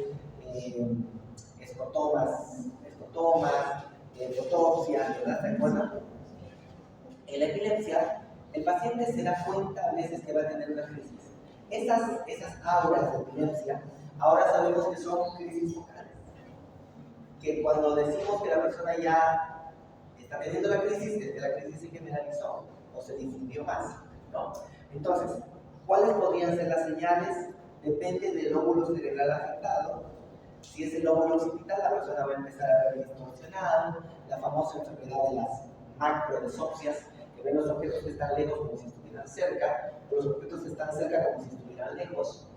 escotomas, fotopsias, ¿verdad? ¿Se acuerdan? En la epilepsia, el paciente se da cuenta a veces que va a tener una crisis. Esas auras de epilepsia, ahora sabemos que son crisis focales. Que cuando decimos que la persona ya está teniendo la crisis, es que la crisis se generalizó o se difundió más, ¿no? Entonces, ¿cuáles podrían ser las señales? Depende del lóbulo cerebral afectado. Si es el lóbulo occipital, la persona va a empezar a ver distorsionado, la famosa enfermedad de las macrodesopsias, que ven los objetos que están lejos como si estuvieran cerca, o los objetos que están cerca como si estuvieran lejos.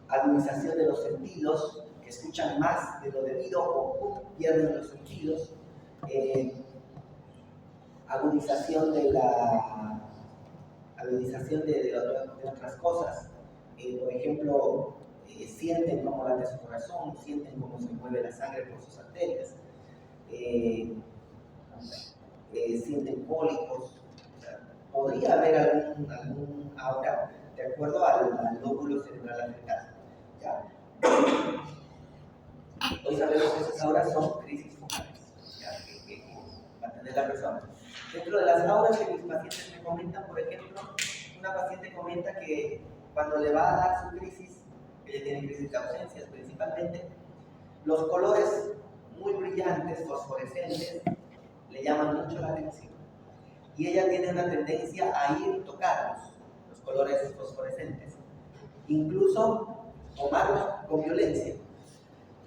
Agudización de los sentidos, que escuchan más de lo debido o pierden los sentidos. Agudización de otras cosas. Por ejemplo, sienten cómo late su corazón, sienten cómo se mueve la sangre por sus arterias, sienten cólicos. O sea, podría haber algún aura de acuerdo al lóbulo cerebral afectado. ¿Ya? Hoy sabemos que esas auras son crisis focales, ¿ya? Que va a tener la persona. Dentro de las auras que mis pacientes me comentan, por ejemplo, una paciente comenta que cuando le va a dar su crisis, ella tiene crisis de ausencias principalmente, los colores muy brillantes, fosforescentes, le llaman mucho la atención. Y ella tiene una tendencia a ir tocarlos, los colores fosforescentes, incluso tomarlos con violencia.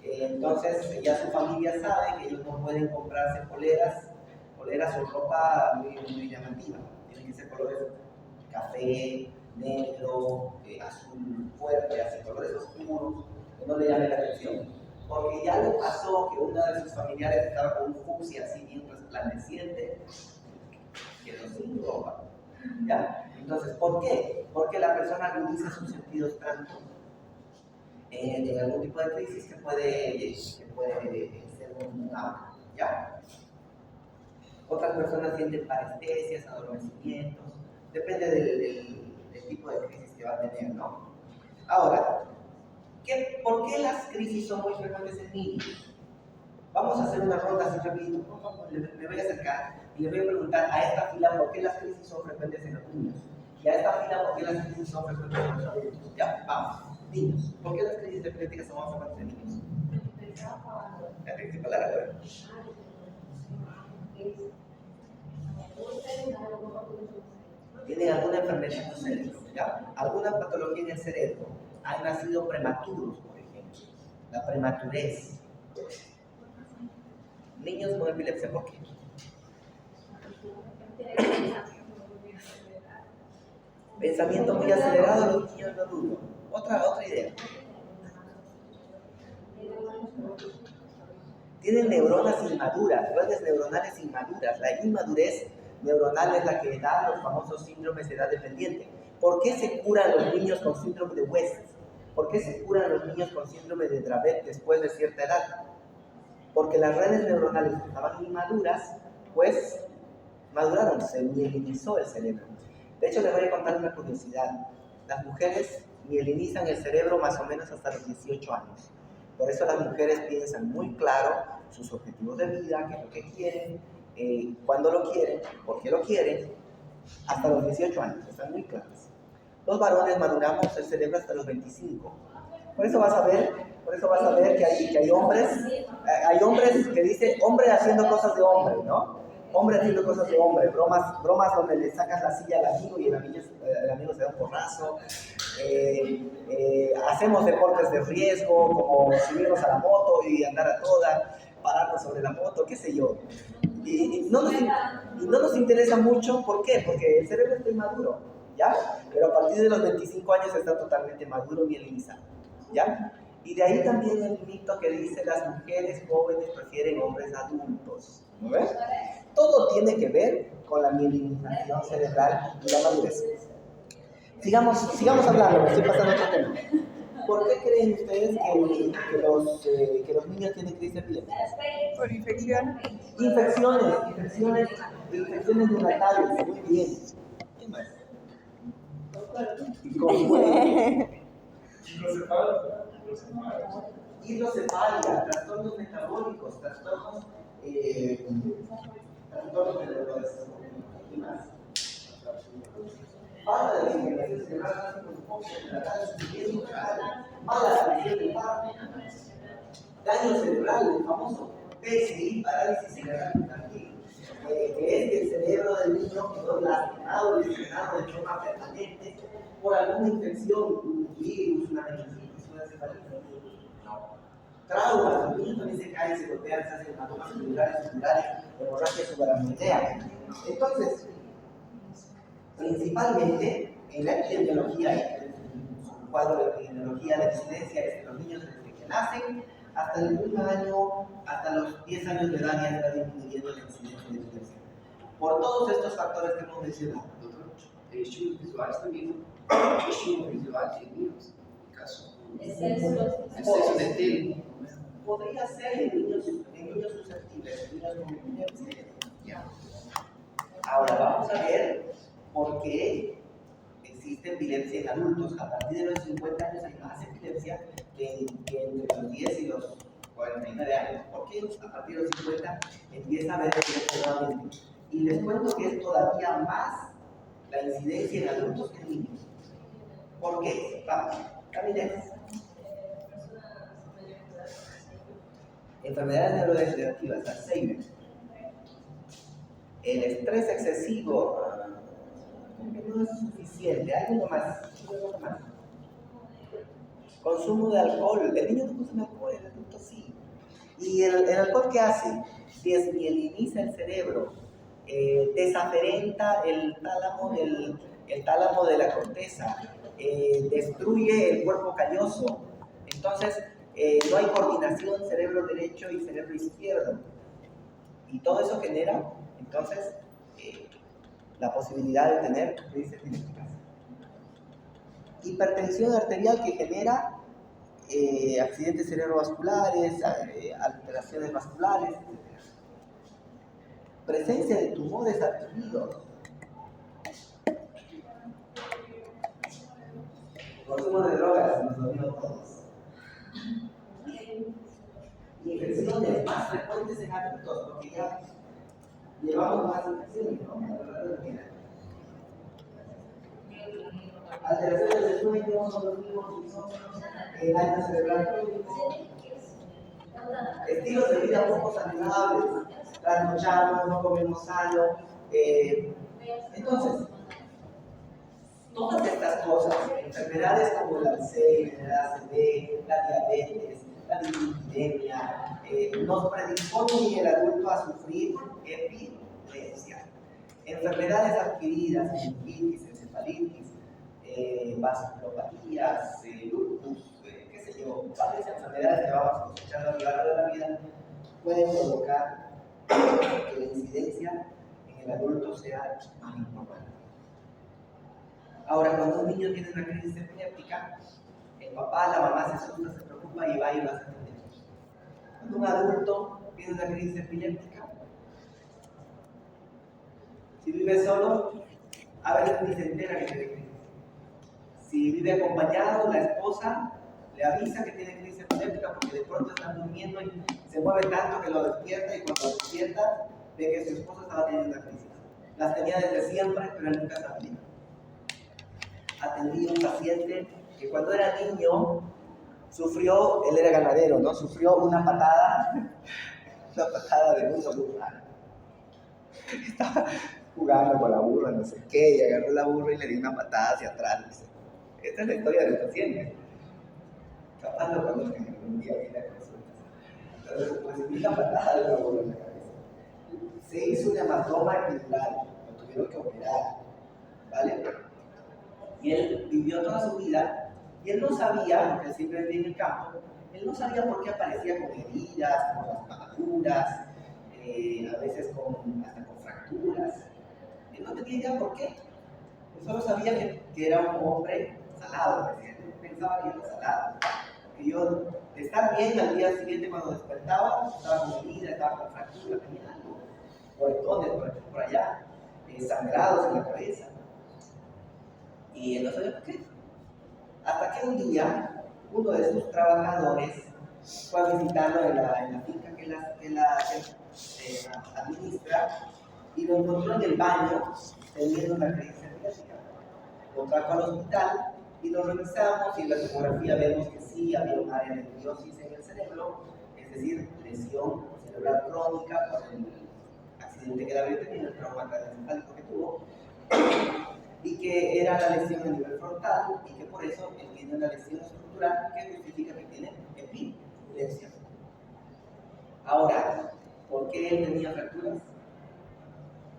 Entonces ya su familia sabe que ellos no pueden comprarse poleras o ropa muy llamativa. Tienen que ser colores café, negro, azul fuerte, así colores oscuros, que no le llamen la atención. Porque ya le pasó que una de sus familiares estaba con un fucsia así bien resplandeciente, quedó sin ropa. ¿Ya? Entonces, ¿por qué? Porque la persona agudiza sus sentidos tanto en algún tipo de crisis que puede ser un aura. ¿Ya? Otras personas sienten parestesias, adormecimientos, depende del tipo de crisis que va a tener, ¿no? Ahora, ¿por qué las crisis son muy frecuentes en niños? Vamos a hacer una ronda así rapidito, por favor, me voy a acercar y le voy a preguntar a esta fila por qué las crisis son frecuentes en los niños y a esta fila por qué las crisis son frecuentes en los adultos. Ya, vamos, niños, ¿por qué las crisis epilépticas son más frecuentes en niños? La principal la tienen alguna enfermedad en el cerebro, ¿ya? Alguna patología en el cerebro, han nacido prematuros, por ejemplo, la prematurez. Niños con epilepsia, ¿por qué? Pensamiento muy acelerado, los niños no dudan. Otra idea. Tienen neuronas inmaduras, redes neuronales inmaduras. La inmadurez neuronal es la que da los famosos síndromes de edad dependiente. ¿Por qué se curan los niños con síndrome de West? ¿Por qué se curan los niños con síndrome de Dravet después de cierta edad? Porque las redes neuronales que estaban inmaduras, pues maduraron, se mielinizó el cerebro. De hecho, les voy a contar una curiosidad. Las mujeres mielinizan el cerebro más o menos hasta los 18 años. Por eso las mujeres piensan muy claro sus objetivos de vida, qué es lo que quieren, cuándo lo quieren, por qué lo quieren, hasta los 18 años, están muy claras. Los varones maduramos el cerebro hasta los 25. Por eso vas a ver que hay hombres que dicen hombre haciendo cosas de hombre, ¿no? Hombre haciendo cosas de hombre, bromas donde le sacas la silla al amigo y el amigo se da un porrazo. Hacemos deportes de riesgo, como subirnos a la moto y andar a toda, pararnos sobre la moto, qué sé yo. Y no nos interesa mucho, ¿por qué? Porque el cerebro está inmaduro, ¿ya? Pero a partir de los 25 años está totalmente maduro, mielinizado, ¿ya? Y de ahí también el mito que dice las mujeres jóvenes prefieren hombres adultos, ¿no ves? Todo tiene que ver con la mielinización cerebral y la madurez. Sigamos hablando, me estoy pasando a otro tema. ¿Por qué creen ustedes que los niños tienen crisis epilépticas? Por infección. Infecciones neonatales, muy bien. ¿Qué más? Hidrocefalia, trastornos metabólicos, trastornos de neurodes. ¿Qué más? Falta de oxigenación cerebral, mala aparición del páramo, daño cerebral, el famoso PCI, parálisis cerebral infantil, que es que el cerebro del niño quedó lastimado, lesionado de forma permanente por alguna infección, un virus, una meningitis, una encefalitis. Traumas, los niños también se caen, se golpean, se hacen hematomas celulares, hemorragia subaracnoidea. Entonces, principalmente en la epidemiología, un cuadro de epidemiología, la incidencia es que los niños desde que nacen hasta el último año, hasta los 10 años de edad ya está disminuyendo la incidencia de epilepsia. Por todos estos factores que hemos mencionado. Estímulos visuais também. Estímulos visuais de niños, en caso. Exceso de tele. Podría ser en niños susceptibles, en niños con epilepsia. Ahora vamos a ver por qué existe epilepsia en adultos. A partir de los 50 años hay más epilepsia que entre los 10 y los 49 años. ¿Por qué a partir de los 50 empieza a haber epilepsia nuevamente? Y les cuento que es todavía más la incidencia en adultos que en niños. ¿Por qué? Vamos, caminemos. Enfermedades neurodegenerativas, Alzheimer. El estrés excesivo no es suficiente, hay algo más. Consumo de alcohol, el niño no consume alcohol, el adulto sí. ¿Y el alcohol qué hace? Desmieliniza el cerebro, desaferenta el tálamo de la corteza, destruye el cuerpo calloso. Entonces, no hay coordinación cerebro derecho y cerebro izquierdo. Y todo eso genera, entonces, la posibilidad de tener crisis epilépticas. Hipertensión arterial que genera accidentes cerebrovasculares, alteraciones vasculares, etc. Presencia de tumores adquiridos. Consumo de drogas, nos lo digo todos. Infecciones más frecuentes en adultos, porque ya llevamos más infecciones, ¿no? Alteraciones de sueño, no dormimos, daño cerebral crónico, estilos de vida poco saludables, trasnochamos, no comemos sano. Entonces, todas estas cosas, enfermedades como el Alzheimer, la ACV, la diabetes, la dislipidemia, nos predisponen en el adulto a sufrir epilepsia. Enfermedades adquiridas, meningitis, encefalitis, vasculopatías, lupus, qué sé yo, varias enfermedades que vamos cosechando a lo largo de la vida pueden provocar que la incidencia en el adulto sea más importante. Ahora, cuando un niño tiene una crisis epiléptica, el papá, la mamá se asusta, se preocupa y va y lo hace atender. Cuando un adulto tiene una crisis epiléptica, si vive solo, a veces ni se entera que tiene crisis. Si vive acompañado, la esposa le avisa que tiene crisis epiléptica porque de pronto está durmiendo y se mueve tanto que lo despierta, y cuando despierta ve que su esposa estaba teniendo una crisis. Las tenía desde siempre, pero él nunca sabía. Atendí a un paciente que cuando era niño sufrió, él era ganadero, ¿no? Sufrió una patada de una burra. Estaba jugando con la burra, no sé qué, y agarró la burra y le dio una patada hacia atrás. Dice. Esta es la historia del paciente. Capaz lo conocen, un día viene a consultas. Entonces, pues vi la patada de la burra en la cabeza. Se hizo un hematoma epidural, lo tuvieron que operar, ¿vale? Y él vivió toda su vida, y él no sabía, porque él siempre vivía en el campo, él no sabía por qué aparecía con heridas, con raspaduras, a veces hasta con fracturas. Él no tenía idea por qué. Él solo sabía que era un hombre salado, él pensaba que era salado. Que yo, de estar bien al día siguiente cuando despertaba, estaba con herida, estaba con fractura, tenía algo, moretones por aquí, por allá, sangrados en la cabeza. Y él no sabía por qué. Hasta que un día, uno de sus trabajadores fue a visitarlo en la finca que la administra, y lo encontró en el baño teniendo una crisis epiléptica. Lo trajo al hospital y lo revisamos, y en la tomografía vemos que sí había un área de necrosis en el cerebro, es decir, lesión cerebral crónica por el accidente que él había tenido, el trauma craneoencefálico que tuvo, y que era la lesión a nivel frontal, y que por eso él tiene una lesión estructural que justifica que tiene epilepsia. Ahora, ¿por qué él tenía fracturas?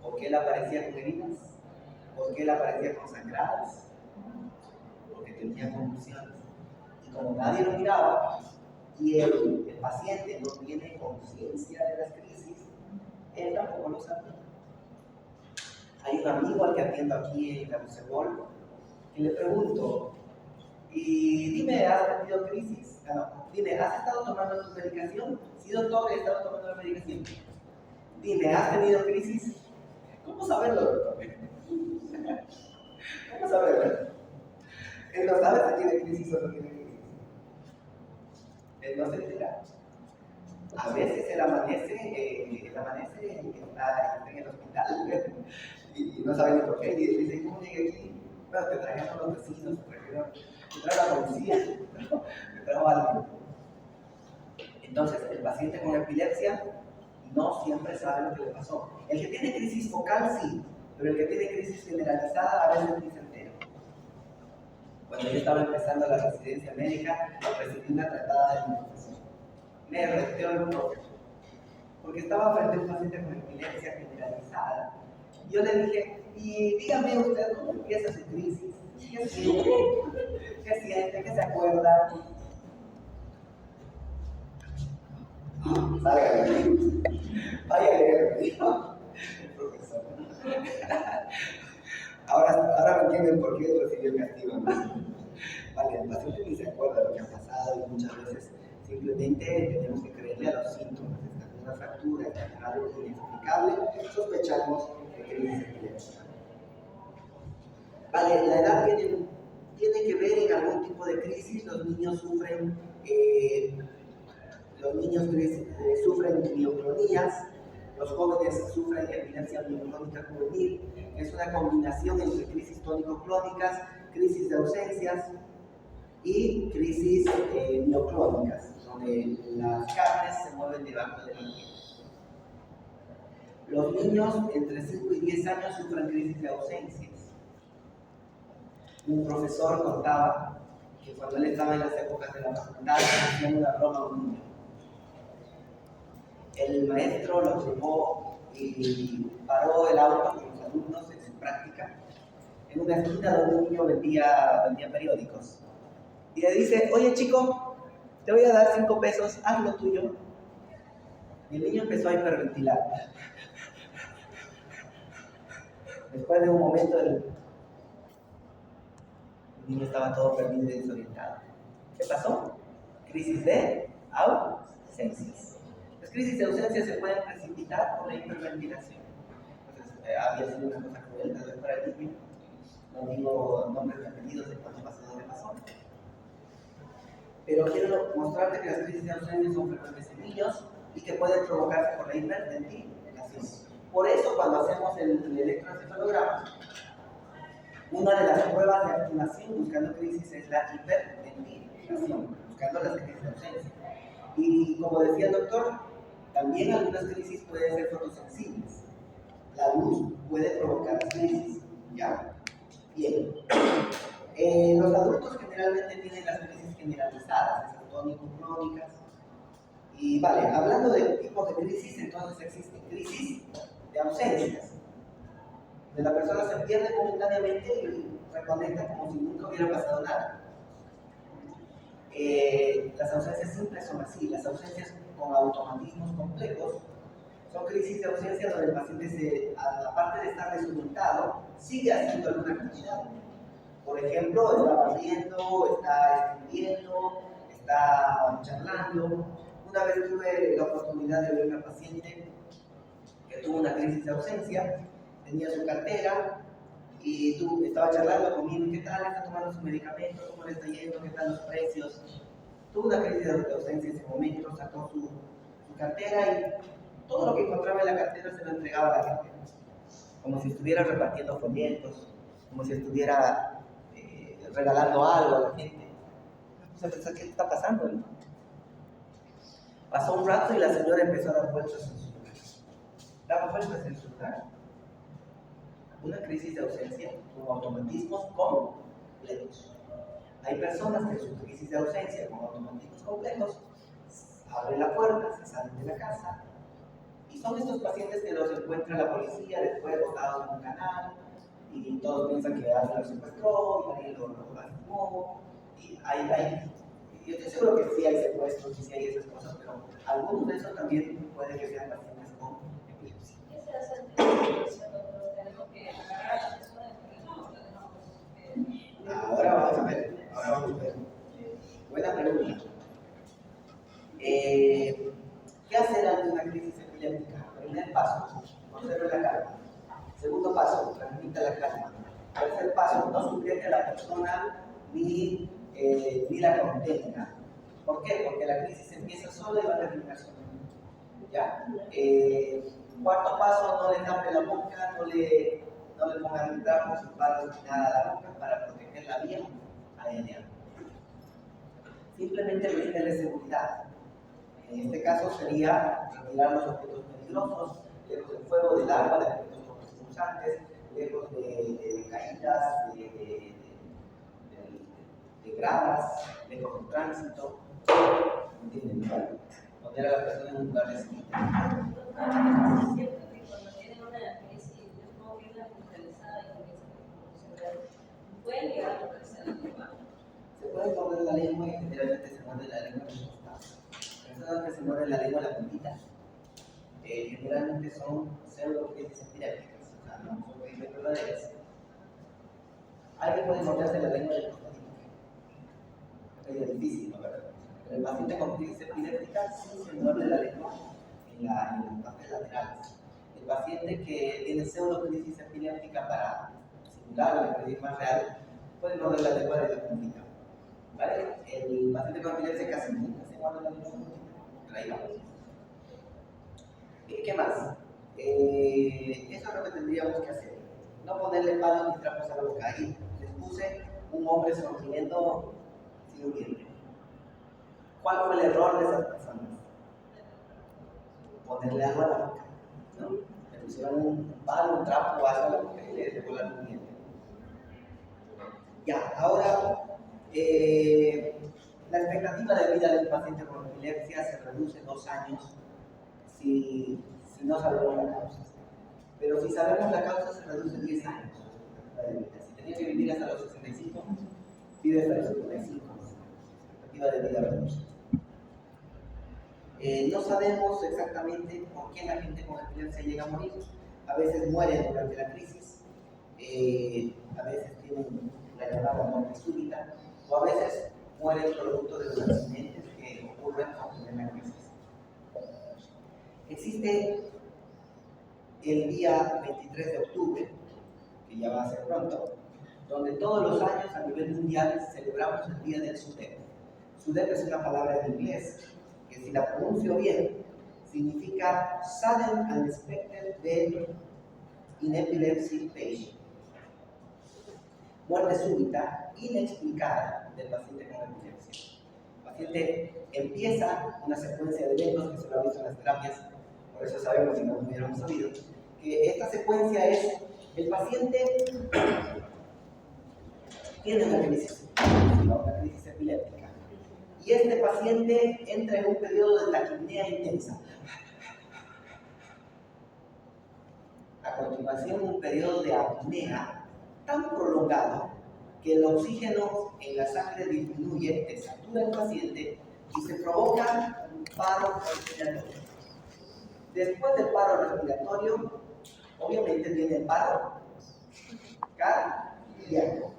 ¿Por qué él aparecía con heridas? ¿Por qué él aparecía con sangrados? Porque tenía convulsiones. Y como nadie lo miraba, y el paciente no tiene conciencia de las crisis, él tampoco lo sabía. Hay un amigo al que atiendo aquí en Carucebol, y le pregunto, y dime, ¿has tenido crisis? Dime, ¿has estado tomando tu medicación? Sí, doctor, he estado tomando la medicación. Dime, ¿has tenido crisis? ¿Cómo saberlo, doctor? ¿Cómo saberlo? Él no sabe si tiene crisis o no tiene crisis. Él no se entera. A veces él amanece y está en el hospital y no sabe ni por qué. Y dice, ¿cómo llegué aquí? Bueno, te trajeron los vecinos, te trajo la policía, te trajo algo. Entonces, el paciente con epilepsia no siempre sabe lo que le pasó. El que tiene crisis focal sí, pero el que tiene crisis generalizada a veces ni se entera. Cuando yo estaba empezando la residencia médica, recibí una tratada de mi profesor. Me reteó el profesor, porque estaba frente a un paciente con epilepsia generalizada. Yo le dije, y dígame usted cómo empieza su crisis, ¿qué siente? ¿Qué siente? ¿Qué se acuerda? Salga de aquí. Vaya a leer, dijo el profesor. Ahora me entienden por qué recibió el castigo, ¿no? Vale, el paciente ni se acuerda de lo que ha pasado, y muchas veces simplemente tenemos que creerle a los síntomas. Está con una fractura, está con algo inexplicable, sospechamos que crisis epiléptica. Vale, la edad tiene que ver en algún tipo de crisis. Los niños sufren mioclonías, los jóvenes sufren epilepsia mioclónica juvenil. Es una combinación entre crisis tónico-clónicas, crisis de ausencias y crisis mioclónicas, donde las carnes se mueven debajo de la piel. Los niños entre 5 y 10 años sufren crisis de ausencias. Un profesor contaba que cuando él estaba en las épocas de la facultad, hacían una broma a un niño. El maestro lo llevó y paró el auto con los alumnos en su práctica en una esquina donde un niño vendía periódicos. Y le dice, oye chico, te voy a dar 5 pesos, haz lo tuyo. Y el niño empezó a hiperventilar. Después de un momento, el niño estaba todo perdido y desorientado. ¿Qué pasó? Crisis de ausencias. Las crisis de ausencia se pueden precipitar por la hiperventilación. Entonces, había sido una cosa cruel, tal vez para el niño. No digo nombres de apellidos de cuándo pasó, dónde pasó. Pero quiero mostrarte que las crisis de ausencia son frecuentes en niños y que pueden provocarse por la hiperventilación. Por eso, cuando hacemos el electroencefalograma, una de las pruebas de activación buscando crisis es la hiperventilación, buscando las crisis de ausencia. Y como decía el doctor, también algunas crisis pueden ser fotosensibles. La luz puede provocar crisis, ¿ya? Bien. Los adultos generalmente tienen las crisis generalizadas, esas tónico-crónicas. Y vale, hablando de tipos de crisis, entonces existen crisis de ausencias. De la persona se pierde momentáneamente y reconecta como si nunca hubiera pasado nada. Las ausencias simples son así, las ausencias con automatismos complejos son crisis de ausencia donde el paciente, aparte de estar desorientado, sigue haciendo alguna actividad. Por ejemplo, está barriendo, está escribiendo, está charlando. Una vez tuve la oportunidad de ver a una paciente que tuvo una crisis de ausencia, tenía su cartera y estaba charlando conmigo, ¿qué tal? ¿Está tomando su medicamento? ¿Cómo le está yendo? ¿Qué tal los precios? Tuvo una crisis de ausencia en ese momento, sacó su cartera y todo lo que encontraba en la cartera se lo entregaba a la gente, como si estuviera repartiendo folletos, como si estuviera regalando algo a la gente. O sea, pensar, ¿qué está pasando? ¿No? Pasó un rato y la señora empezó a dar vueltas en su lugar. Daba vueltas en su lugar. Una crisis de ausencia con automatismos complejos. Hay personas que en su crisis de ausencia con automatismos complejos abren la puerta, se salen de la casa y son estos pacientes que los encuentra la policía después botados en un canal y todos piensan que alguien los secuestró y alguien lo lastimó y yo estoy seguro que sí hay secuestros y sí hay esas cosas, pero algunos de esos también pueden que sean pacientes con epilepsia. ¿Qué se hace ante la situación, doctor? ¿Tenemos que agarrar a la persona de camino o la dejamos? Ahora vamos a ver. Buena pregunta. ¿Qué hacer ante una crisis epiléptica? Primer paso, conserve la calma. Segundo paso, transmita la calma. Tercer paso, no sujete a la persona ni la contenga. ¿Por qué? Porque la crisis empieza sola y va a terminar sola. ¿Ya? Cuarto paso, no le tape la boca, no le pongan trapos y palos ni nada a la boca para proteger la vía aérea. Simplemente bríndele seguridad. En este caso sería retirar los objetos peligrosos, lejos del fuego, del agua, de objetos expulsantes, lejos de caídas, de gradas, lejos del tránsito. ¿Entienden? Poner a la persona en un lugar de seguridad. Es cierto que cuando tienen una crisis no bien hospitalizada y comienzan a pueden llegar a tocarse la lengua. Se puede morder la lengua y generalmente se muerde la lengua en los costados. Personas que se muerden la lengua en la puntita generalmente son pseudocrisis epilépticas, o sea, no son crisis verdaderas. Alguien puede morderse la lengua del costadito. Es difícil, ¿no? ¿Verdad? Pero el paciente con crisis epiléptica sí se muerde la lengua en las partes laterales. El paciente que tiene pseudocrisis epiléptica para simular la crisis más real puede morder la lengua de la puntita. ¿Vale? El paciente con epilepsia casi nunca se muerde la lengua. Pero ahí vamos. ¿Qué más? Eso es lo que tendríamos que hacer. No ponerle palos ni trapos a la boca. Ahí les puse un hombre sonriendo sin un diente. ¿Cuál fue el error de esas personas? Ponerle algo a la boca. ¿No? Le pusieron un palo, un trapo o algo a la boca y le volaron un diente. Ya, ahora la expectativa de vida del paciente con epilepsia se reduce 2 años si no sabemos la causa. Pero si sabemos la causa se reduce 10 años. Si tenía que vivir hasta los 65, vive hasta los 75, expectativa de vida reducida. No sabemos exactamente por qué la gente con epilepsia llega a morir. A veces mueren durante la crisis, a veces tienen la llamada muerte súbita, o a veces mueren producto de los accidentes que ocurren en la crisis. Existe el día 23 de octubre, que ya va a ser pronto, donde todos los años a nivel mundial celebramos el Día del SUDEP. SUDEP es una palabra en inglés que, si la pronuncio bien, significa Sudden Unexpected Death in Epilepsy Patient. Muerte súbita, inexplicada del paciente con epilepsia. El paciente empieza una secuencia de eventos que se lo ha visto en las terapias, por eso sabemos, si no hubiéramos sabido, que esta secuencia es: el paciente tiene una crisis epiléptica, y este paciente entra en un periodo de taquipnea intensa. A continuación, un periodo de apnea tan prolongado que el oxígeno en la sangre disminuye, desatura al paciente y se provoca un paro respiratorio. Después del paro respiratorio, obviamente viene el paro cardíaco.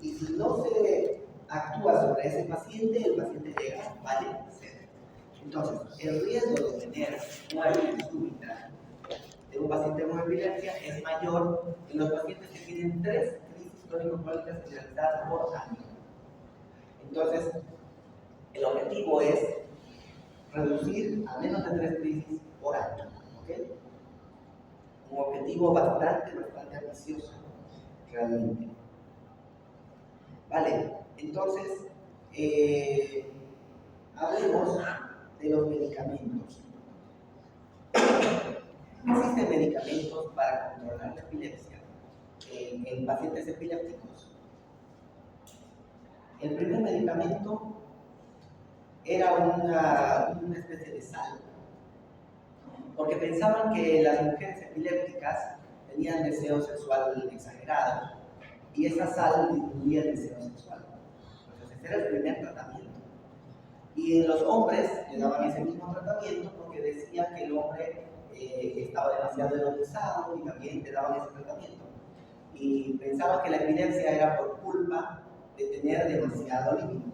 Y si no se actúa sobre ese paciente, el paciente llega a fallecer. Entonces, el riesgo de tener muerte súbita de un paciente con epilepsia es mayor en los pacientes que tienen 3 crisis crónico-crónicas generalizadas por año. Entonces, el objetivo es reducir a menos de 3 crisis por año. ¿Okay? Un objetivo bastante ambicioso, realmente. Vale, entonces, hablemos de los medicamentos. Existen medicamentos para controlar la epilepsia en pacientes epilépticos. El primer medicamento era una especie de sal, porque pensaban que las mujeres epilépticas tenían deseo sexual exagerado y esa sal disminuía el deseo sexual. Entonces ese era el primer tratamiento. Y en los hombres le daban ese mismo tratamiento porque decían que el hombre estaba demasiado erotizado, y también le daban ese tratamiento. Y pensaban que la epilepsia era por culpa de tener demasiado líbido,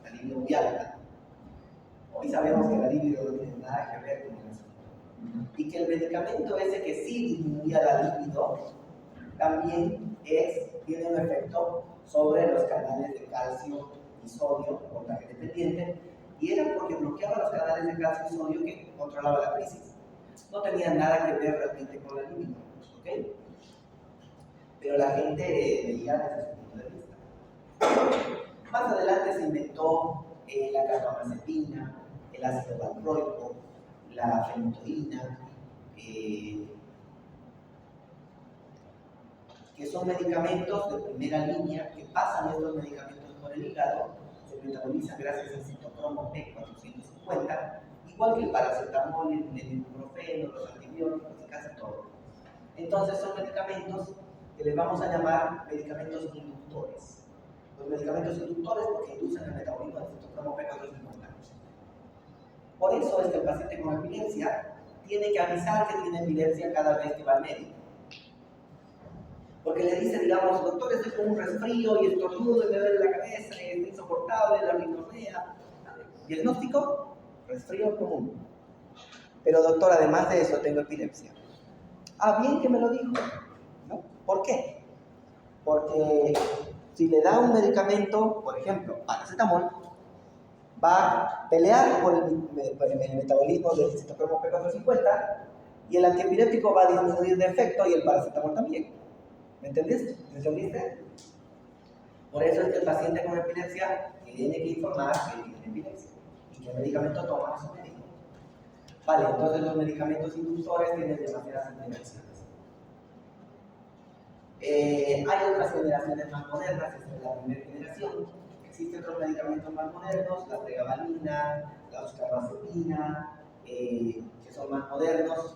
la libido muy alta. Hoy sabemos que la libido no tiene nada que ver con eso. Y que el medicamento ese que sí disminuía la libido también tiene un efecto sobre los canales de calcio y sodio, voltaje dependiente, y era porque bloqueaba los canales de calcio y sodio que controlaba la crisis. No tenía nada que ver realmente con la libido, ¿ok? Pero la gente veía desde su punto de vista. Más adelante se inventó la carbamazepina, el ácido valproico, la fenitoína, que son medicamentos de primera línea que pasan estos medicamentos por el hígado, se metabolizan gracias al citocromo P450, igual que el paracetamol, el ibuprofeno, los antibióticos y casi todo. Entonces son medicamentos que les vamos a llamar medicamentos inductores. Los medicamentos inductores porque inducen el metabolismo del citocromo P450. Por eso es que el paciente con epilepsia tiene que avisar que tiene epilepsia cada vez que va al médico. Porque le dice, digamos, doctor, estoy con un resfrío y estornudo y me duele la cabeza y es insoportable, la rinorrea. Diagnóstico: resfrío común. Pero doctor, además de eso tengo epilepsia. Ah, bien que me lo dijo, ¿no? ¿Por qué? Porque si le da un medicamento, por ejemplo, paracetamol, va a pelear por el metabolismo del citocromo P450 y el antiepiléptico va a disminuir de efecto y el paracetamol también. ¿Me entendiste? ¿Me entendiste? Por eso es que el paciente con epilepsia tiene que informar que tiene epilepsia y qué medicamento toma su médico. Vale, entonces los medicamentos inductores tienen demasiadas interacciones. Hay otras generaciones más modernas, esta es la primera generación. Existen otros medicamentos más modernos, la pregabalina, la carbamazepina, que son más modernos.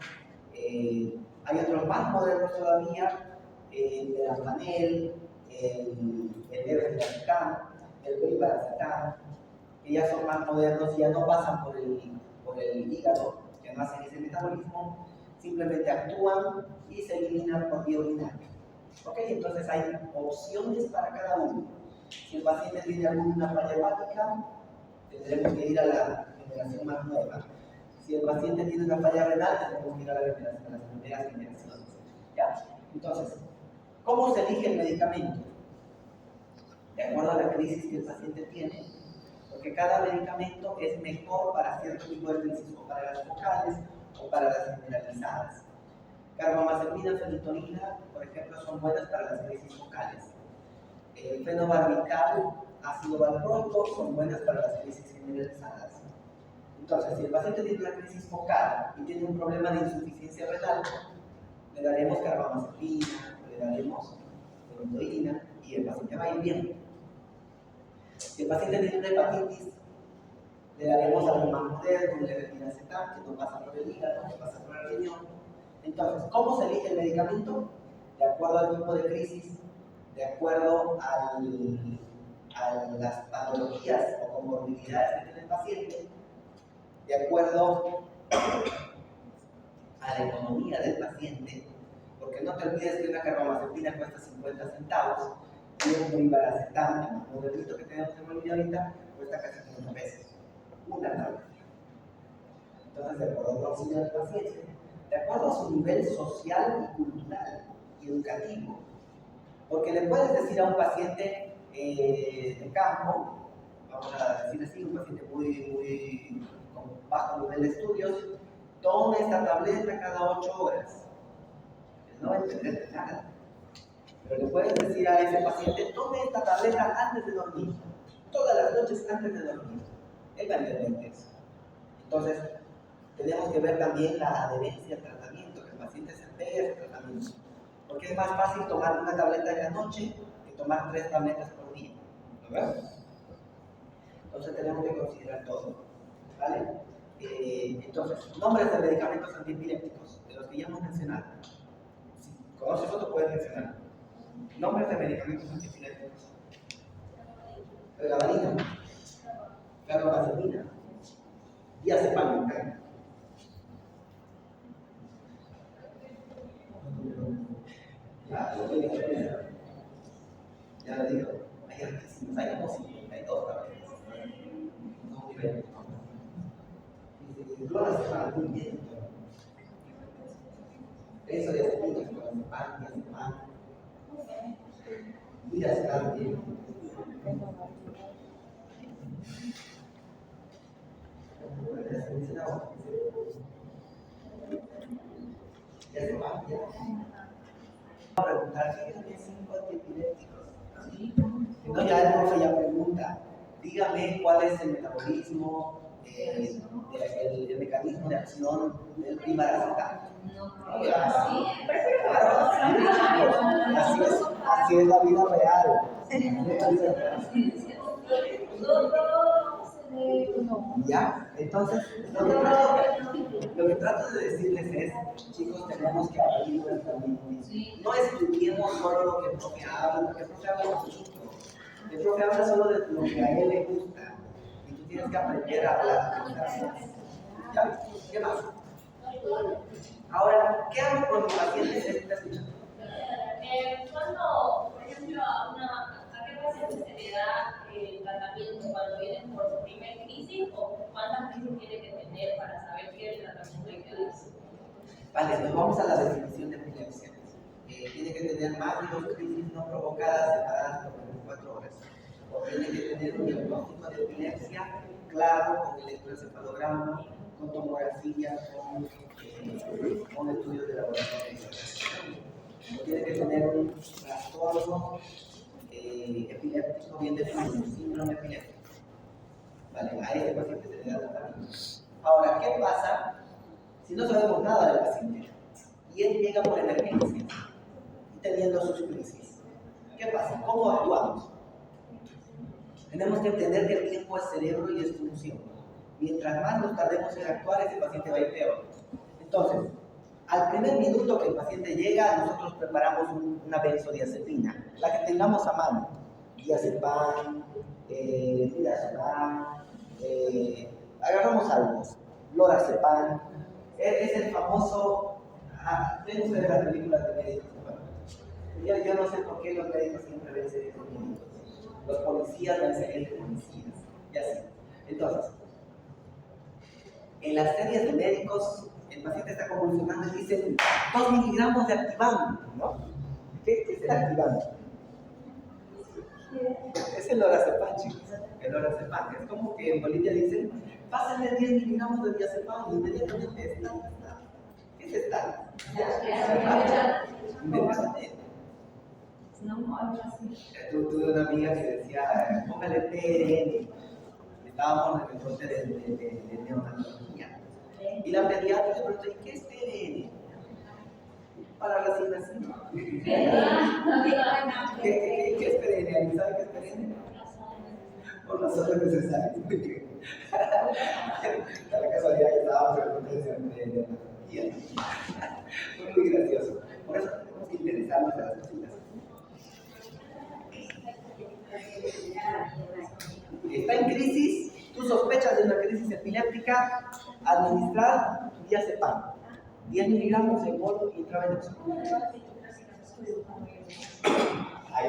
Hay otros más modernos todavía, el melanpanel, el levetiracetam, el brivaracetam, que ya son más modernos y ya no pasan por el hígado, que no hacen ese metabolismo, simplemente actúan y se eliminan por vía urinaria. ¿Ok? Entonces hay opciones para cada uno. Si el paciente tiene alguna falla hepática, tendremos que ir a la generación más nueva. Si el paciente tiene una falla renal, tenemos que ir a las primeras generaciones. ¿Ya? Entonces, ¿cómo se elige el medicamento? De acuerdo a la crisis que el paciente tiene, porque cada medicamento es mejor para cierto tipo de crisis, o para las focales o para las generalizadas. Carbamazepina, fenitoína, por ejemplo, son buenas para las crisis focales. Fenobarbital, ácido valproico, son buenas para las crisis generalizadas. Entonces, si el paciente tiene una crisis focal y tiene un problema de insuficiencia renal, le daremos carbamazepina, le daremos fenitoína y el paciente va a ir bien. Si el paciente tiene una hepatitis, le daremos algo más moderno, un levetiracetam, que no pasa por el hígado, que pasa por el riñón. Entonces, ¿cómo se elige el medicamento? De acuerdo al tipo de crisis, de acuerdo a las patologías o comorbilidades que tiene el paciente, de acuerdo a la economía del paciente, porque no te olvides que una carbamazepina cuesta 50 centavos y un brivaracetam, el más modernito que tenemos en Bolivia ahorita, cuesta casi 50 pesos. Una tableta. Entonces, de acuerdo a la auxilio del paciente, de acuerdo a su nivel social y cultural y educativo, porque le puedes decir a un paciente de campo, vamos a decir así, un paciente muy con bajo nivel de estudios, tome esta tableta cada 8 horas. Él no va a entender nada. Pero le puedes decir a ese paciente, tome esta tableta antes de dormir, todas las noches antes de dormir. Él va a entender eso. Entonces, tenemos que ver también la adherencia al tratamiento, que el paciente se pegue a ese tratamiento. Porque es más fácil tomar una tableta en la noche que tomar 3 tabletas por día. ¿Verdad? Entonces tenemos que considerar todo. ¿Vale? Entonces, nombres de medicamentos antiepilépticos, de los que ya hemos mencionado. Si conoces otro, puedes mencionar. Nombres de medicamentos antiepilépticos. Pregabalina, carbamazepina, diazepam. Ya lo digo, hay altísimos, hay como 52 tabletas. No, diferentes. Y clonas se van muy bien. Eso ya se pinta con diazepam. Mira, se van bien. Ya se van, ya. Vamos a preguntar, dígame 5 antiepilépticos. No, ya el profe ya pregunta, dígame cuál es el metabolismo, el mecanismo de acción del brivaracetam. Así es la vida real. ¿Ya? Entonces, lo que trato de decirles es, chicos, tenemos que abrir nuestra mente. No estudiemos solo lo que el profe habla, porque el profe habla mucho. El profe habla solo de lo que a él le gusta. Y tú tienes que aprender a hablar. ¿Ya? ¿Qué más? Ahora, ¿qué hago con mi paciente que está escuchando? Cuando, por ejemplo, ¿a qué paciente se le da el tratamiento cuando vienen por su primer crisis o cuántas crisis tiene que tener para saber qué tratamiento hay que darse? Vale, nos vamos a la definición de epilepsia. Tiene que tener más de 2 crisis no provocadas separadas por 24 horas. O tiene que tener un diagnóstico de epilepsia claro con electroencefalograma, con tomografía, con estudios de laboratorio. O tiene que tener un trastorno epiléptico bien definido, un síndrome epiléptico. Vale, a este paciente se le da tratamiento. Ahora, ¿qué pasa si no sabemos nada del paciente y él llega por emergencia y teniendo sus crisis? ¿Qué pasa? ¿Cómo actuamos? Tenemos que entender que el tiempo es cerebro y es función. Mientras más nos tardemos en actuar, ese paciente va a ir peor. Entonces, Al primer minuto que el paciente llega, nosotros preparamos una benzodiazepina, la que tengamos a mano. Diazepam, diazepam, agarramos algo, lorazepam, es el famoso, ven ustedes las películas de médicos. Yo no sé por qué los médicos siempre ven series de médicos. Los policías ven series de policías, y así. Entonces, en las series de médicos, el paciente está convulsionando y dice 2 miligramos de Activan, ¿no? ¿Qué es el Activan? Es el lorazepam, chicos. El lorazepam. Es como que en Bolivia dicen, pásenle 10 miligramos de diazepam y inmediatamente está. ¿Qué es estar? Inmediatamente. Tuve una amiga que decía, póngale PRN. Estábamos en el corte de neonatología. Y la pediatra le preguntó, ¿y qué es PRN? Para recién nacido. ¿Qué es PRN? ¿Alguien sabe qué es PRN? Por razones necesarias. La casualidad que estábamos en el corte de neonatología. Fue muy gracioso. Por eso tenemos que interesarnos en las cositas. Está en crisis, tú sospechas de una crisis epiléptica, administrar diazepam, 10 miligramos de polvo intravenoso. Ahí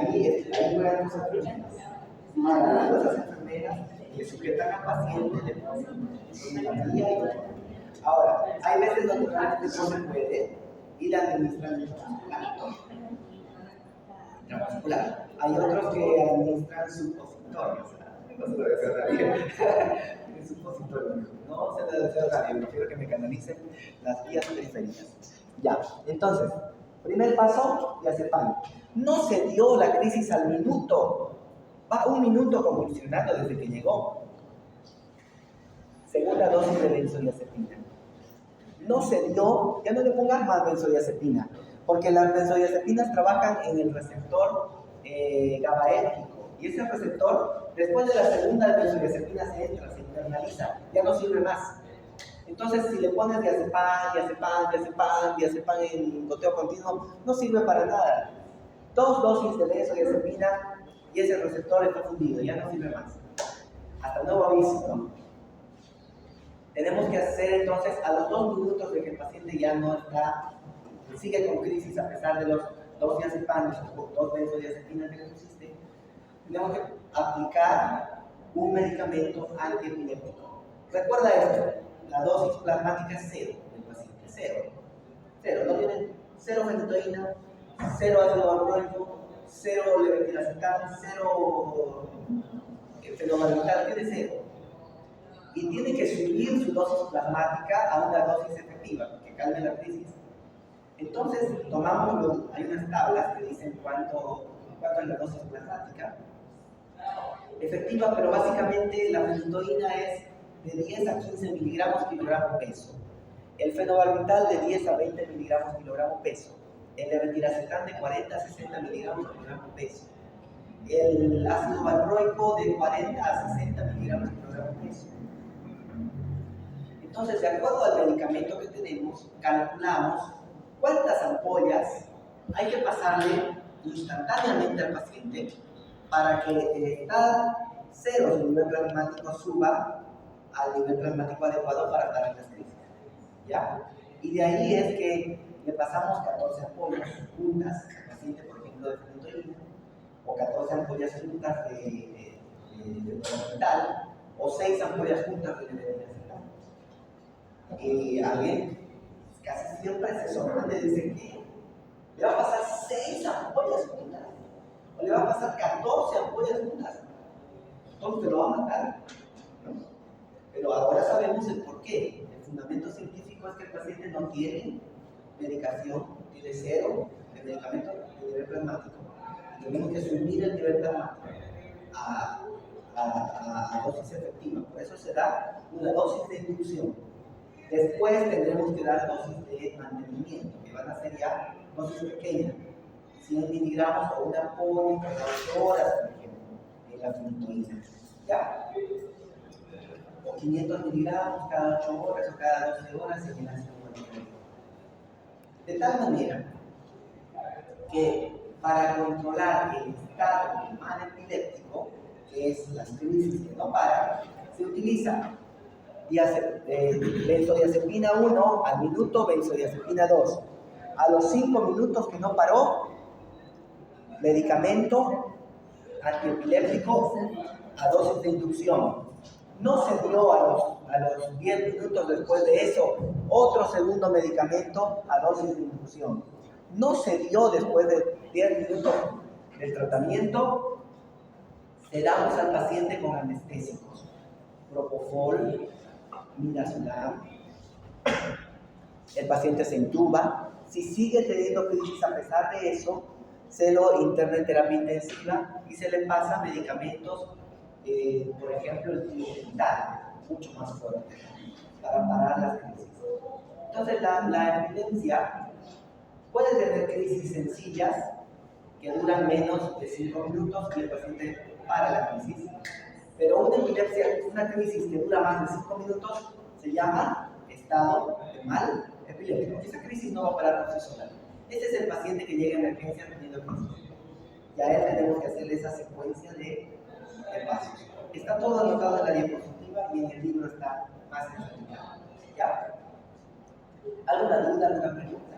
juegan tus enfermeras. Las enfermeras le sujetan al paciente, le ponen sonografía y todo. Ahora, hay veces donde realmente no se puede y la administran intravascular. Hay otros que administran supositorios. No se lo deseo a nadie. Es supositorio. No se lo deseo a nadie. Prefiero que me canalicen las vías periféricas. Ya, entonces, primer paso, diazepam. No se dio la crisis al minuto. Va 1 minuto convulsionando desde que llegó. Segunda dosis de benzodiazepina. No se dio, ya no le pongas más benzodiazepina, porque las benzodiazepinas trabajan en el receptor GABAérgico. Y ese receptor, después de la segunda benzodiazepina se entra, se internaliza, ya no sirve más. Entonces, si le pones diazepam en goteo continuo, no sirve para nada. 2 dosis de benzodiazepina y ese receptor está fundido, ya no sirve más. Hasta nuevo aviso, ¿no? Tenemos que hacer entonces a los 2 minutos de que el paciente ya no está, sigue con crisis a pesar de los 2 diazepam, 2 benzodiazepinas que le pusiste, tenemos que aplicar un medicamento antiepiléptico. Recuerda esto, la dosis plasmática es 0 del paciente, 0, no tiene 0 fenitoína, 0 ácido valproico, 0 levetiracetam, 0 fenobarbital, tiene 0. Y tiene que subir su dosis plasmática a una dosis efectiva, que calme la crisis. Entonces, hay unas tablas que dicen cuánto es la dosis plasmática efectiva, pero básicamente la fenitoína es de 10 a 15 miligramos kilogramo peso. El fenobarbital de 10 a 20 miligramos kilogramo peso. El levetiracetam de 40 a 60 miligramos kilogramo peso. El ácido valproico de 40 a 60 miligramos kilogramo peso. Entonces, de acuerdo al medicamento que tenemos, calculamos cuántas ampollas hay que pasarle instantáneamente al paciente para que estar 0 su nivel plasmático suba al nivel plasmático adecuado para estar en las crisis. ¿Ya? Y de ahí es que le pasamos 14 ampollas juntas al paciente, por ejemplo, de fenitoína, o 14 ampollas juntas de fenobarbital, o 6 ampollas juntas de levetiracetam. Y alguien casi siempre se sorprende y dice que le va a pasar 6 ampollas juntas, o le va a pasar 14 ampollas juntas. Entonces lo va a matar, ¿no? Pero ahora sabemos el porqué. El fundamento científico es que el paciente no tiene medicación, tiene 0 de medicamento de nivel plasmático. Y tenemos que subir el nivel plasmático a dosis efectiva. Por eso se da una dosis de inducción. Después tendremos que dar dosis de mantenimiento, que van a ser ya dosis pequeñas, 100 miligramos o una ampolla cada 8 horas, por ejemplo, en la fenitoína, ¿ya? O 500 miligramos cada 8 horas o cada 12 horas en el ácido valproico. De tal manera que para controlar el estado del mal epiléptico, que es las crisis que no paran, se utiliza benzodiazepina 1 al minuto, benzodiazepina 2. A los 5 minutos que no paró, medicamento antiepiléptico a dosis de inducción. No se dio a los 10 minutos después de eso otro segundo medicamento a dosis de inducción. No se dio después de 10 minutos del tratamiento, sedamos al paciente con anestésicos, propofol, midazolam, el paciente se intuba. Si sigue teniendo crisis a pesar de eso, se lo interna en terapia intensiva y se le pasa medicamentos, por ejemplo el tiodental, mucho más fuerte, para parar las crisis. Entonces la epilepsia puede tener crisis sencillas que duran menos de 5 minutos y el paciente para la crisis, pero una crisis que dura más de 5 minutos se llama estado de mal epiléptico. Esa crisis no va a parar por sí sola. Ese es el paciente que llega a emergencia teniendo crisis. Y a él tenemos que hacerle esa secuencia de pasos. Está todo anotado en la diapositiva y en el libro está más explicado. ¿Ya? ¿Alguna duda, alguna pregunta?